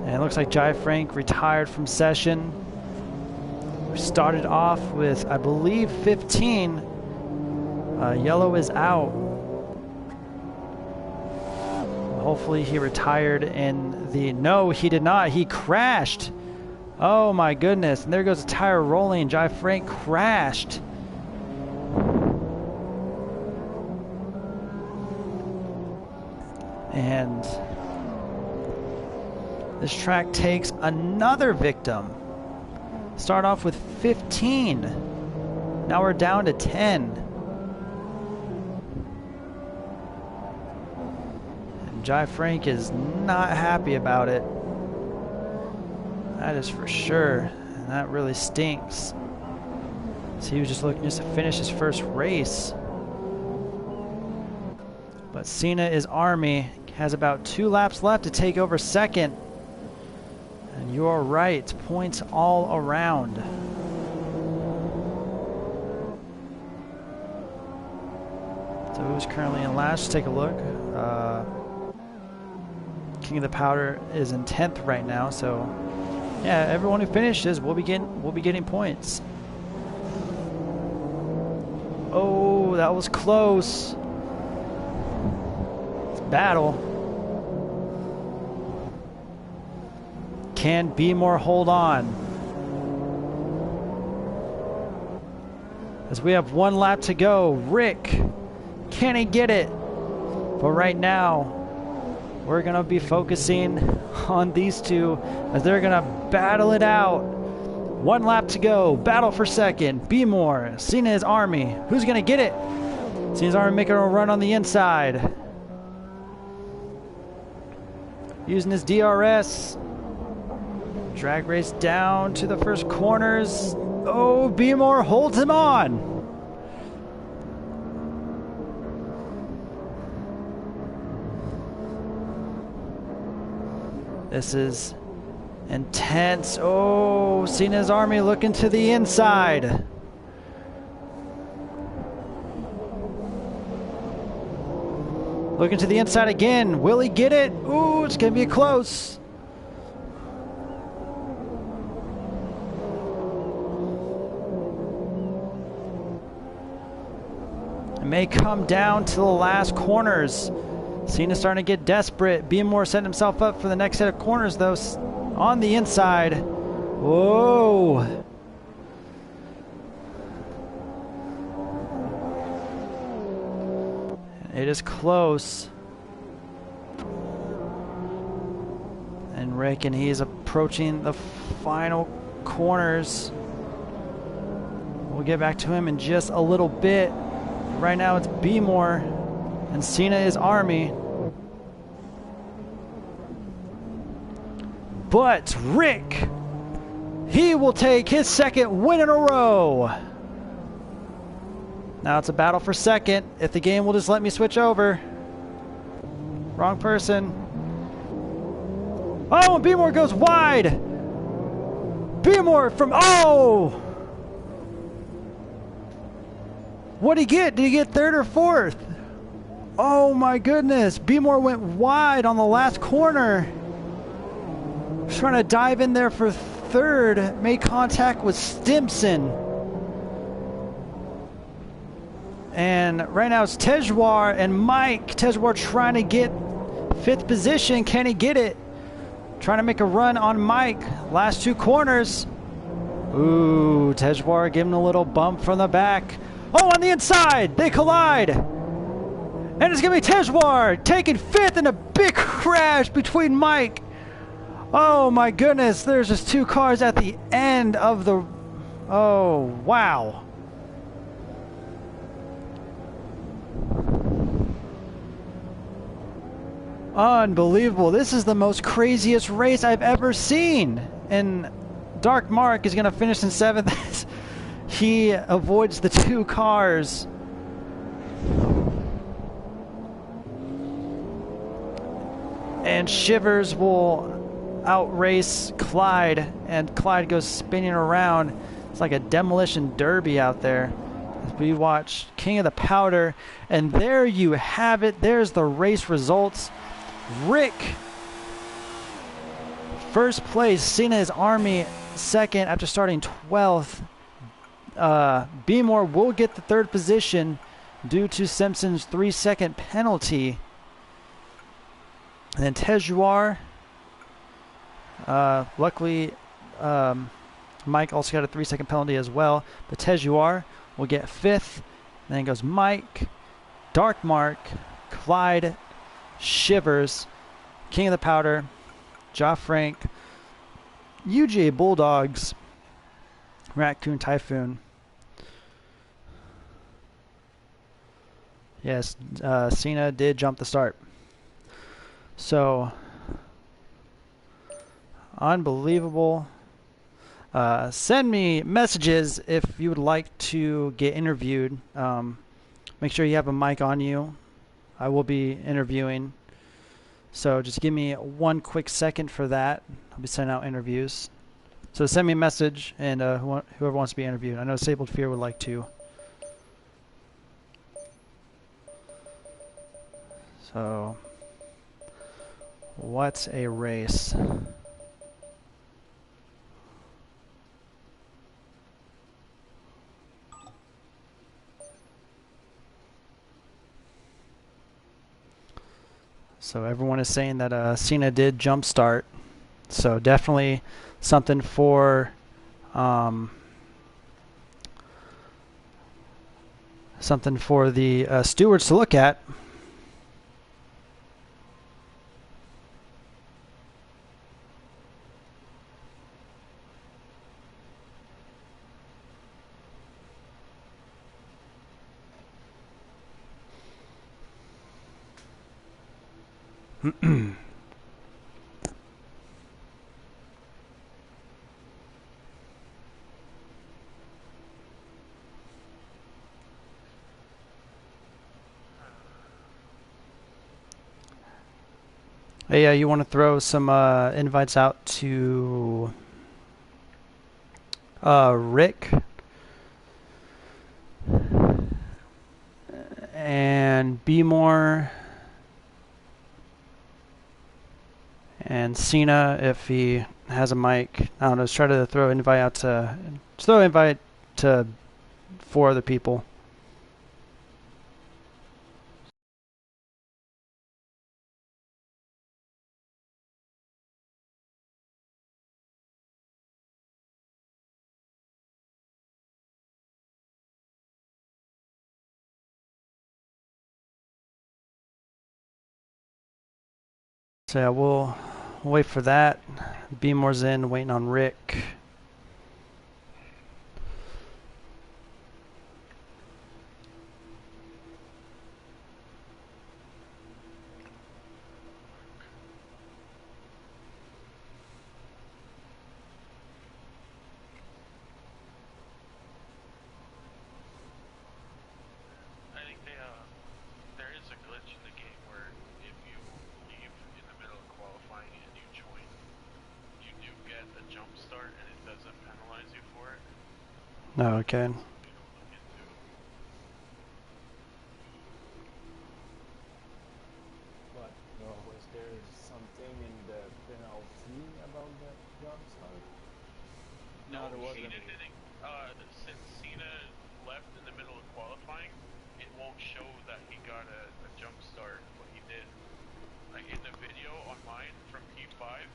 And it looks like Jive Frank retired from session. We started off with, I believe, 15. Yellow is out. Hopefully he retired in the... No, he did not. He crashed. Oh my goodness. And there goes the tire rolling. Jive Frank crashed. And this track takes another victim. Start off with 15. Now we're down to 10. Jive Frank is not happy about it. That is for sure. And that really stinks. So he was just looking just to finish his first race. But Cena is Army. Has about 2 laps left to take over second. And you are right. Points all around. So who's currently in last? Let's take a look. King of the Powder is in 10th right now, so yeah, everyone who finishes will be getting points. Oh, that was close. It's battle. Can Beemore hold on? As we have 1 lap to go. Rick, can he get it? But right now, we're going to be focusing on these two as they're going to battle it out. 1 lap to go. Battle for second. Beemore. Cena's Army. Who's going to get it? Cena's Army making a run on the inside. Using his DRS. Drag race down to the first corners. Oh, Beemore holds him on. This is intense. Oh, Cena's Army looking to the inside. Looking to the inside again. Will he get it? Ooh, it's going to be close. It may come down to the last corners. Cena's starting to get desperate. Beemore setting himself up for the next set of corners, though, on the inside. Whoa. It is close. And Rick, and he is approaching the final corners. We'll get back to him in just a little bit. Right now it's Beemore. And Cena is Army. But Rick, he will take his second win in a row. Now it's a battle for second. If the game will just let me switch over. Wrong person. Oh, and Beemore goes wide. Beemore from, oh! What'd he get? Did he get third or fourth? Oh my goodness. Beemore went wide on the last corner. Was trying to dive in there for third. Made contact with Stimson. And right now it's Tejwar and Mike. Tejwar trying to get fifth position. Can he get it? Trying to make a run on Mike. Last two corners. Ooh, Tejwar giving a little bump from the back. Oh, on the inside. They collide. And it's going to be Tejwar taking fifth in a big crash between Mike. Oh my goodness. There's just two cars at the end of the... Oh, wow. Unbelievable. This is the most craziest race I've ever seen. And Dark Mark is going to finish in seventh. He avoids the two cars. And Shivers will outrace Clyde. And Clyde goes spinning around. It's like a demolition derby out there. As we watch King of the Powder. And there you have it. There's the race results. Rick, first place. Cena's Army, second after starting 12th. Beemore will get the third position due to Simpson's 3-second penalty. And then Tejwar, luckily, Mike also got a 3-second penalty as well. But Tejwar will get fifth. Then goes Mike, Dark Mark, Clyde, Shivers, King of the Powder, Ja Frank, UJ Bulldogs, Raccoon Typhoon. Yes, Cena did jump the start. So, unbelievable. Send me messages if you would like to get interviewed. Make sure you have a mic on you. I will be interviewing. So just give me one quick second for that. I'll be sending out interviews. So send me a message, and whoever wants to be interviewed. I know Disabled Fear would like to. So, what a race. So everyone is saying that Cena did jumpstart. So definitely something for the stewards to look at. Hey, you want to throw some invites out to Rick and Beemore and Cena if he has a mic. I don't know. Just try to throw an invite out to. Just throw an invite to 4 other people. So yeah, we'll wait for that. Beemore's in, waiting on Rick. penalize you for it. No, okay. Something to look into. But was there something in the penalty about the jump start? No, there wasn't. Cena didn't. Since Cena left in the middle of qualifying, it won't show that he got a jump start, but he did. Like in the video on mine from P5,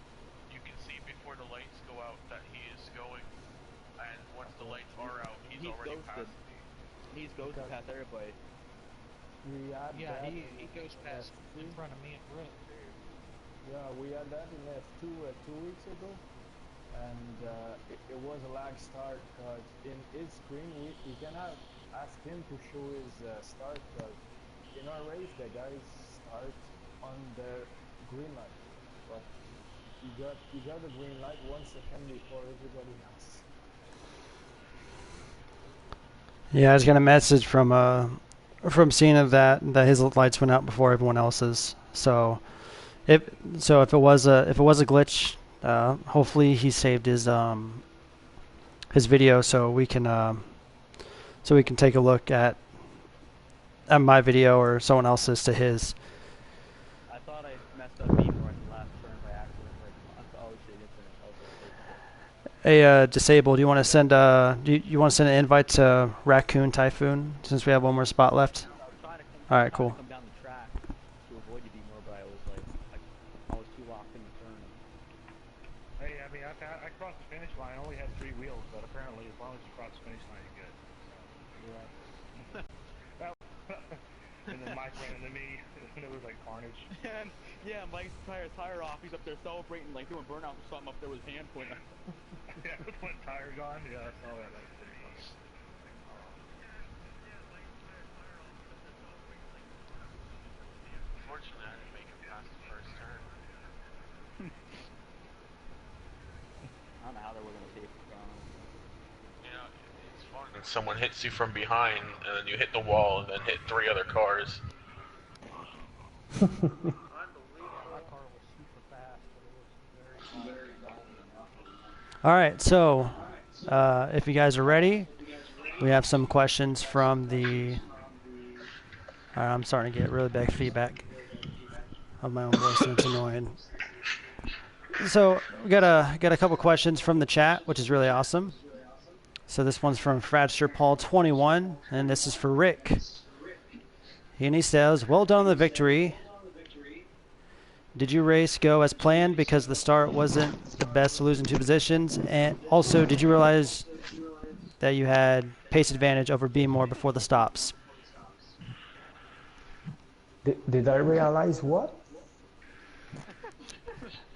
you can see before the lights go out that he is going, and once the lights are out, he's already ghosted. past me. He's ghosted past everybody. Yeah, he goes past in front of me at Brooke. Yeah, we had that in F2 2 weeks ago, and it was a lag start because in his screen we cannot ask him to show his start because in our race the guys start on the green light, but he got the green light 1 second before everybody else. Yeah, I just got a message from Cena that his lights went out before everyone else's. So if it was a glitch, hopefully he saved his video so we can take a look at my video or someone else's to his. I thought I messed up Beamer at the last turn by accident. Like, oh shit, infinite. I was like, Hey, Disabled, you want to send you want to send an invite to Raccoon Typhoon since we have one more spot left? I was trying to come, All right, cool. come down the track to avoid you Beamer, but I was too locked in the turn. Hey, I mean, I crossed the finish line. I only had 3 wheels, but apparently as long as you cross the finish line, you're good. So, and then Mike ran into me, and it was like carnage. And yeah, Mike's tire off. He's up there celebrating, like doing burnout or something up there with his hand pointing. Yeah, with one tire gone. Yeah, I saw that. That was pretty funny. Unfortunately, I didn't make it past the first turn. I don't know how they were gonna save it. You know, it's fun. And someone hits you from behind, and then you hit the wall, and then hit 3 other cars. My car was super fast, but it was very All right, so if you guys are ready, we have some questions from the. All right, I'm starting to get really bad feedback of my own voice, and it's annoying. So we got a couple questions from the chat, which is really awesome. So this one's from Fradster Paul 21, and this is for Rick. And he says, "Well done on the victory. Did your race go as planned because the start wasn't the best to lose in 2 positions? And also, did you realize that you had pace advantage over Be More before the stops?" Did I realize what?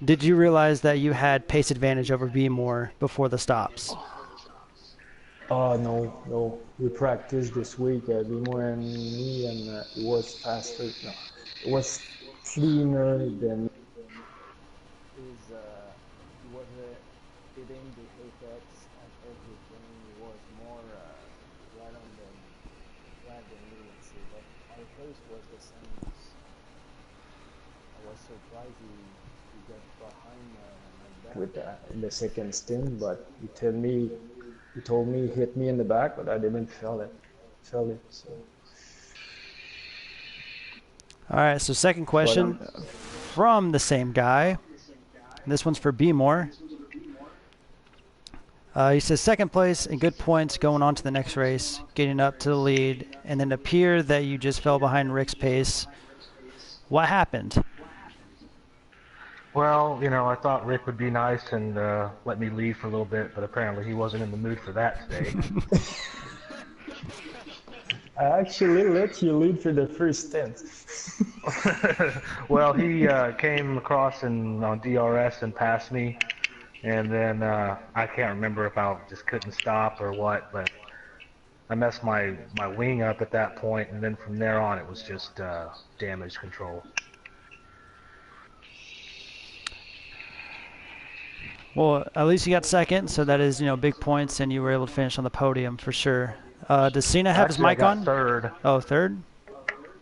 Did you realize that you had pace advantage over Be More before the stops? Oh no. We practiced this week, Bimo and me, and it was faster. No, it was cleaner than. He was hitting the apex and everything. It was more right on the flag than me, let's say. But our pace was the same. I was surprised he got behind like that with the second stint, but he told me hit me in the back, but I didn't feel it. So. All right, so second question from the same guy. This one's for Be More. He says, second place and good points going on to the next race, getting up to the lead, and then it appeared that you just fell behind Rick's pace. What happened? Well, you know, I thought Rick would be nice and let me leave for a little bit, but apparently he wasn't in the mood for that today. I actually let you lead for the first stint. Well, he came across on DRS and passed me, and then I can't remember if I just couldn't stop or what, but I messed my wing up at that point, and then from there on it was just damage control. Well, at least you got second, so that is, big points, and you were able to finish on the podium for sure. Does Cena have his mic on? Third. Oh, third?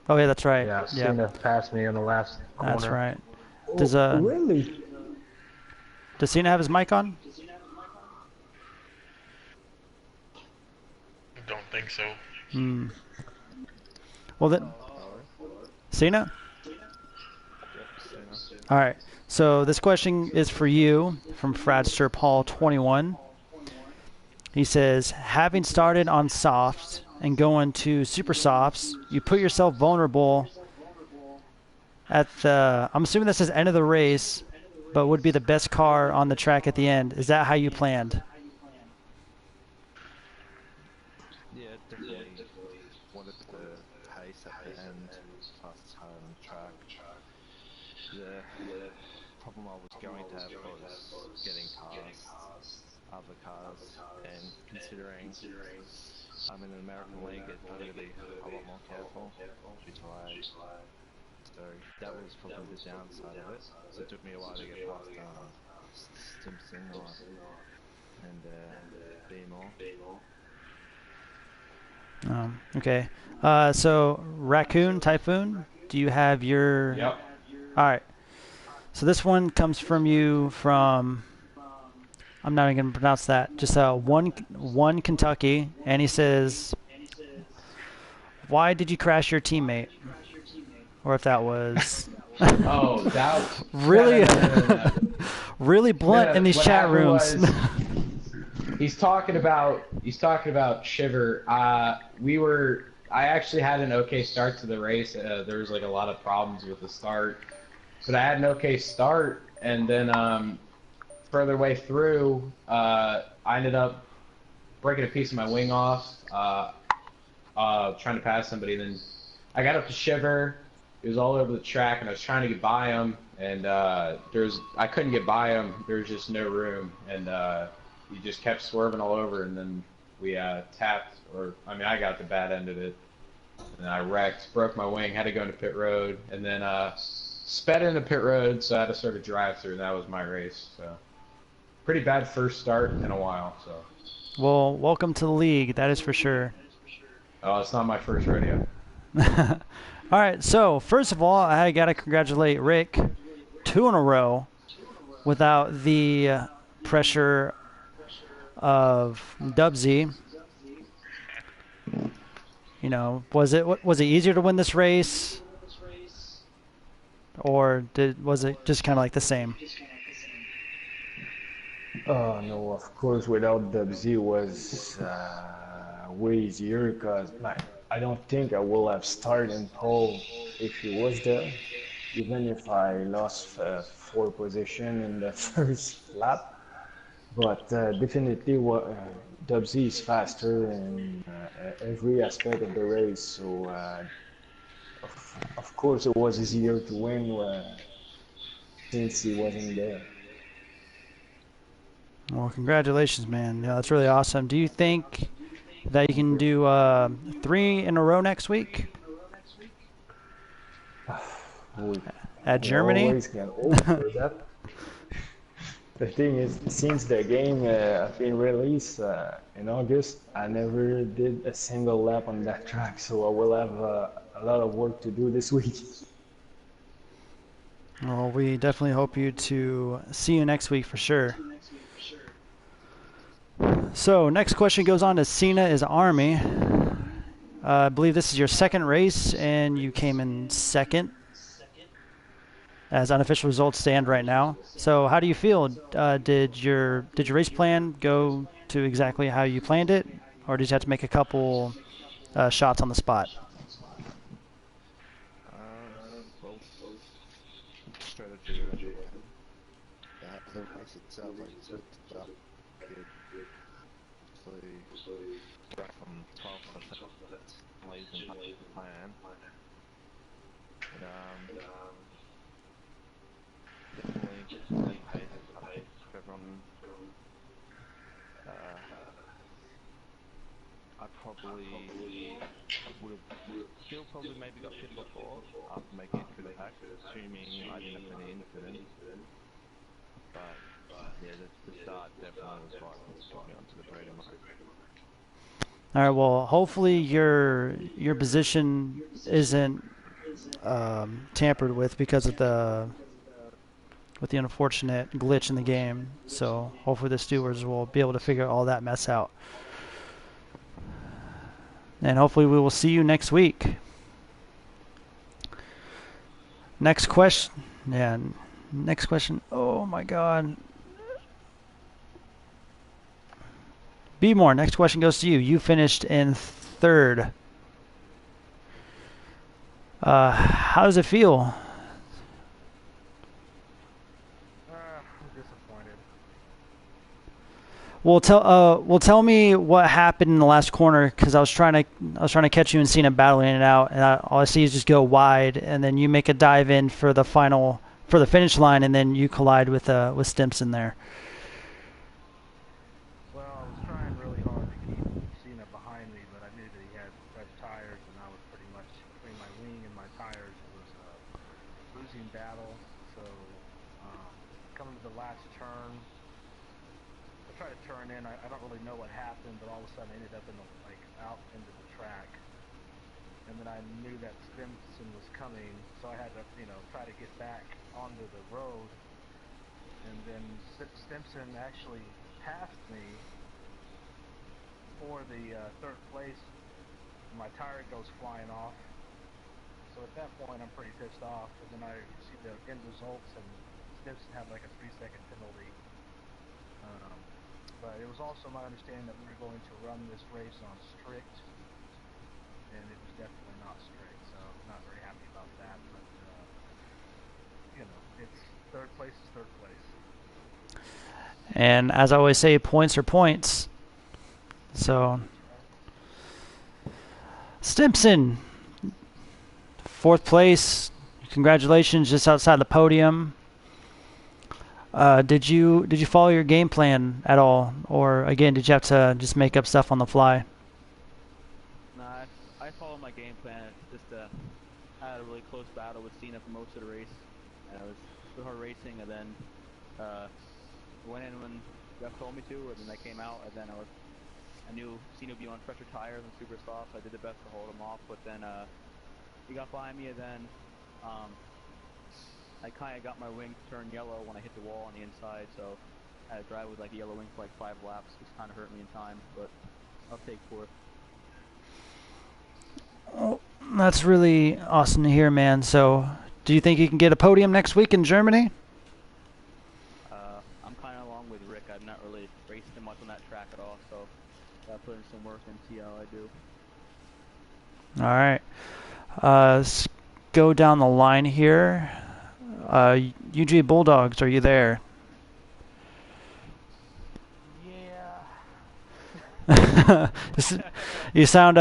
Oh, yeah, that's right. Yeah, Cena passed me in the last corner. That's right. Really? Does Cena have his mic on? think so. Hmm. Well, then, Sorry. Cena? Yep, Cena. All right. So this question is for you from Fradster Paul 21. He says, having started on softs and going to super softs, you put yourself vulnerable at the, I'm assuming this is end of the race, but would be the best car on the track at the end. Is that how you planned? Yeah, definitely wanted the pace at the end, fastest car on the track. The problem I was going to have was getting past other cars, and considering I'm in an American league, I've got to be a lot more careful due to lag. So that was probably the downside of it. So it took me a while to get past Stimson and Beemore. Okay. So Raccoon Typhoon, do you have your? Yep. All right. So this one comes from you from. I'm not even gonna pronounce that. Just one Kentucky, and he says, "Why did you crash your teammate?" Or if that was Oh, that really, no. really blunt in these What chat happened rooms. was, he's talking about Shiver. I actually had an okay start to the race. There was like a lot of problems with the start, but I had an okay start, and then further way through, I ended up breaking a piece of my wing off, trying to pass somebody. Then I got up to Shiver. It was all over the track, and I was trying to get by him, and I couldn't get by him. There was just no room, and he just kept swerving all over, and then we tapped, I got the bad end of it, and I wrecked, broke my wing, had to go into pit road, and then sped into pit road, so I had to sort of drive through, and that was my race. So pretty bad first start in a while. So. Well, welcome to the league. That is for sure. Oh, it's not my first rodeo. All right. So first of all, I gotta congratulate Rick, 2 in a row, without the pressure of Dubsy. You know, was it easier to win this race, or was it just kind of like the same? No, of course, without Dubsy was way easier because I don't think I will have started in pole if he was there, even if I lost 4 position in the first lap. But definitely, Dubsy is faster in every aspect of the race. So, of course, it was easier to win since he wasn't there. Well, congratulations, man. Yeah, that's really awesome. Do you think that you can do 3 in a row next week We, at we Germany? always can hope for that. The thing is, since the game has been released in August, I never did a single lap on that track, so I will have a lot of work to do this week. Well, we definitely hope to see you next week for sure. So next question goes on to Cena is Army. I believe this is your second race, and you came in second, as unofficial results stand right now. So how do you feel? Did your race plan go to exactly how you planned it, or did you have to make a couple shots on the spot? Well, strategy went okay. The race itself, I switched it up good. Obviously, right from 12th, I set ways and the plan. But, definitely had pace. I think everyone, I probably would have still probably maybe got 5th or 4th after making it through the pack, assuming I didn't have any incidents. But yeah, the start definitely was right what got me onto the podium. All right. Well, hopefully your position isn't tampered with because of the unfortunate glitch in the game. So hopefully the stewards will be able to figure all that mess out. and hopefully we will see you next week. Next question. Yeah. Next question. Oh my God. B-More, next question goes to you. You finished in 3rd. How does it feel? I'm disappointed. Well, tell me what happened in the last corner, because I was trying to catch you and seeing it battling it out, and all I see is just go wide, and then you make a dive in for the finish line, and then you collide with Stimson there. Well, I was trying really hard to keep Cena behind me, but I knew that he had fresh tires, and I was pretty much between my wing and my tires. It was a losing battle. So coming to the last turn, I tried to turn in. I don't really know what happened, but all of a sudden I ended up out into the track, and then I knew that Stimson was coming, so I had to try to get back onto the road, and then Stimson actually passed me for the 3rd place. My tire goes flying off, so at that point I'm pretty pissed off, and then I see the end results, and Stimson had like a 3-second penalty. But it was also my understanding that we were going to run this race on strict, and it was definitely not strict, so I'm not very happy about that. But it's 3rd place is 3rd place. And as I always say, points are points. So Stimson, 4th place. Congratulations, just outside the podium. Did you follow your game plan at all, or again did you have to just make up stuff on the fly? Nah, I followed my game plan. Just I had a really close battle with Cena for most of the race. It was really hard racing, and then went in when Jeff told me to, and then I came out, and then I knew Cena would be on fresher tires and super soft, so I did the best to hold him off. But then he got by me, and then I kind of got my wing to turn yellow when I hit the wall on the inside, so I had to drive with like a yellow wing for like 5 laps, which kind of hurt me in time, but I'll take 4th. Oh, that's really awesome to hear, man. So, do you think you can get a podium next week in Germany? I'm kind of along with Rick. I've not really raced him much on that track at all, so I'll put in some work and see how I do. All right. Let's go down the line here. UG Bulldogs, are you there? Yeah. you sound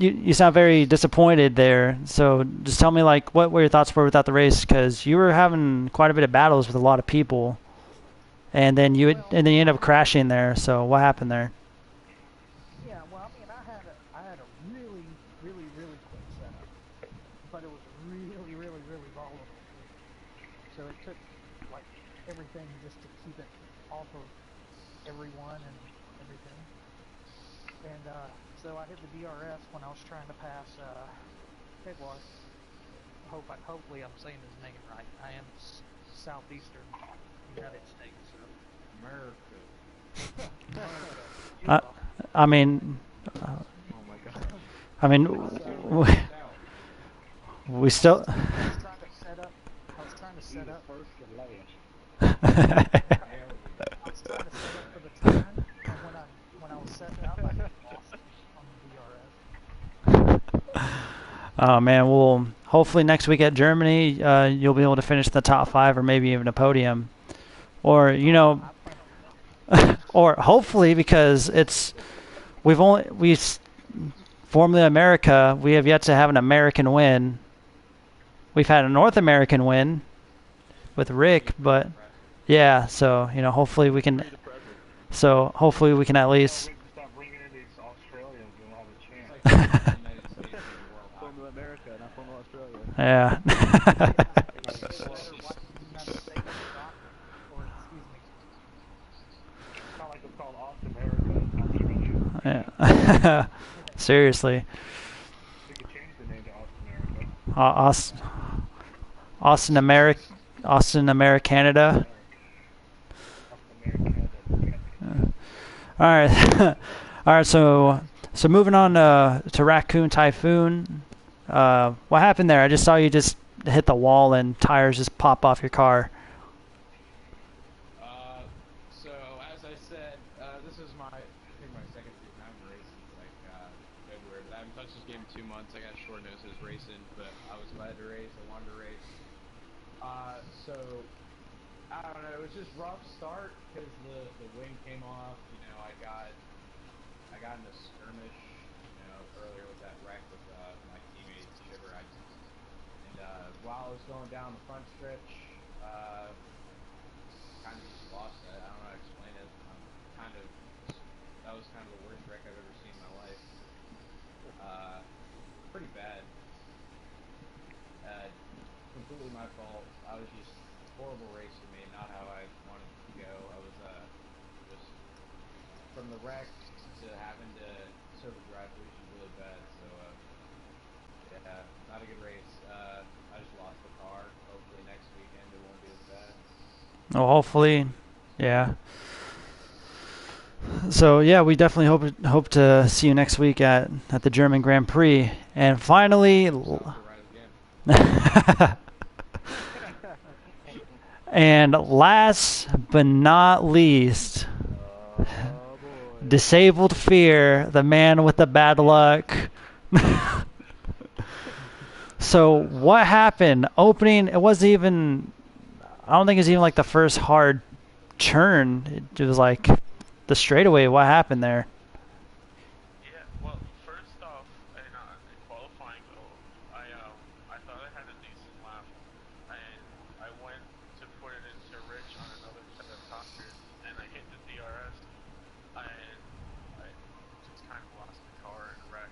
you sound very disappointed there. So just tell me what your thoughts were without the race, because you were having quite a bit of battles with a lot of people, and then you end up crashing there. So what happened there? Yeah, well, I mean, I had a really, really, really quick setup, but it was really, really, really volatile. So it took like everything just to keep it off of everyone and everything. And so I hit the DRS when I was trying to pass Jaguar. Hopefully I'm saying his name right. I am southeastern United States. So. America. I mean. Oh my God. I mean, we still. I was trying to set up first and last. I was trying to set up for the turn, and when I was setting up, I lost on the DRS. Oh man, well, hopefully next week at Germany, you'll be able to finish the top 5 or maybe even a podium, or or hopefully, because Formula America, we have yet to have an American win. We've had a North American win with Rick, but yeah, so hopefully we can. So hopefully we can at least. Stop bringing in these Australians and all the chance. Formula America, not Formula Australia. Yeah. Yeah. Seriously. We could change the name to Austin America. Austin, America, Canada. All right. All right. So So moving on to Raccoon Typhoon. What happened there? I just saw you just hit the wall and tires just pop off your car. So as I said, this is I think my second season. I haven't raced since like February, but I haven't touched this game in 2 months. I got short notices racing, but I was glad to race. I wanted to race. So I don't know. It was just rough start because the wing came off. I got in a skirmish, earlier with that wreck with my teammate Shiver. While I was going down the front stretch, kind of just lost it. I don't know how to explain it. That was kind of the worst wreck I've ever seen in my life. Pretty bad. Completely my fault. I was just horrible race for me, not how I wanted to go. I was just from the wreck to having to serve a drive was really bad. So yeah, not a good race. I just lost the car. Hopefully next weekend it won't be as bad. Oh, hopefully, yeah. So yeah, we definitely hope to see you next week at the German Grand Prix. And finally, and last but not least, Disabled Fear, the man with the bad luck. So what happened? Opening, it wasn't even, I don't think it was even like the first hard turn. It was like the straightaway. What happened there? Yeah, well, first off, in qualifying though, I thought I had a decent lap, and I went to put it into Rich on another set of tires, and I hit the DRS, and I just kind of lost the car in a wreck.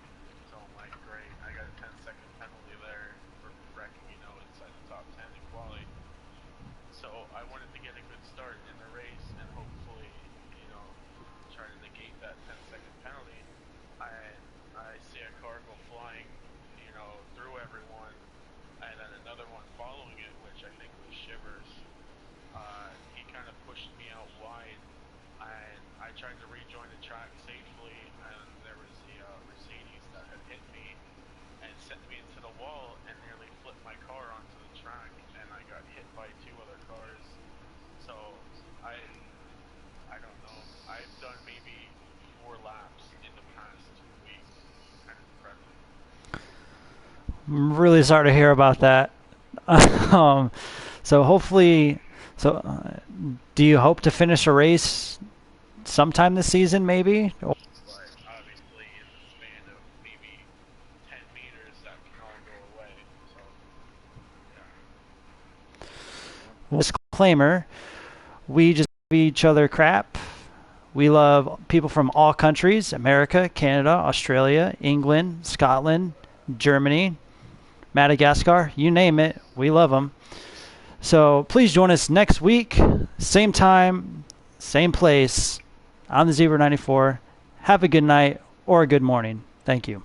So I'm like, great, I got a 10-second penalty there for wrecking, inside the top 10 in quali. So I wanted to get a good start in the race and hopefully, try to negate that 10-second penalty. I see a car go flying, through everyone, and then another one following it, which I think was Shivers. He kind of pushed me out wide, and I tried to rejoin the track safely, and there was the Mercedes that had hit me and sent me into the wall and nearly flipped my car onto the track, and I got hit by 2 other cars. So I don't know. I've done maybe 4 laps in the past 2 weeks. Kind of depressing. I'm really sorry to hear about that. So hopefully, do you hope to finish a race sometime this season, maybe? But obviously, in the span of maybe 10 meters, that can all go away. So, yeah. Disclaimer: we just give each other crap. We love people from all countries: America, Canada, Australia, England, Scotland, Germany, Madagascar, you name it. We love them. So please join us next week, same time, same place, on the Zebra 94. Have a good night or a good morning. Thank you.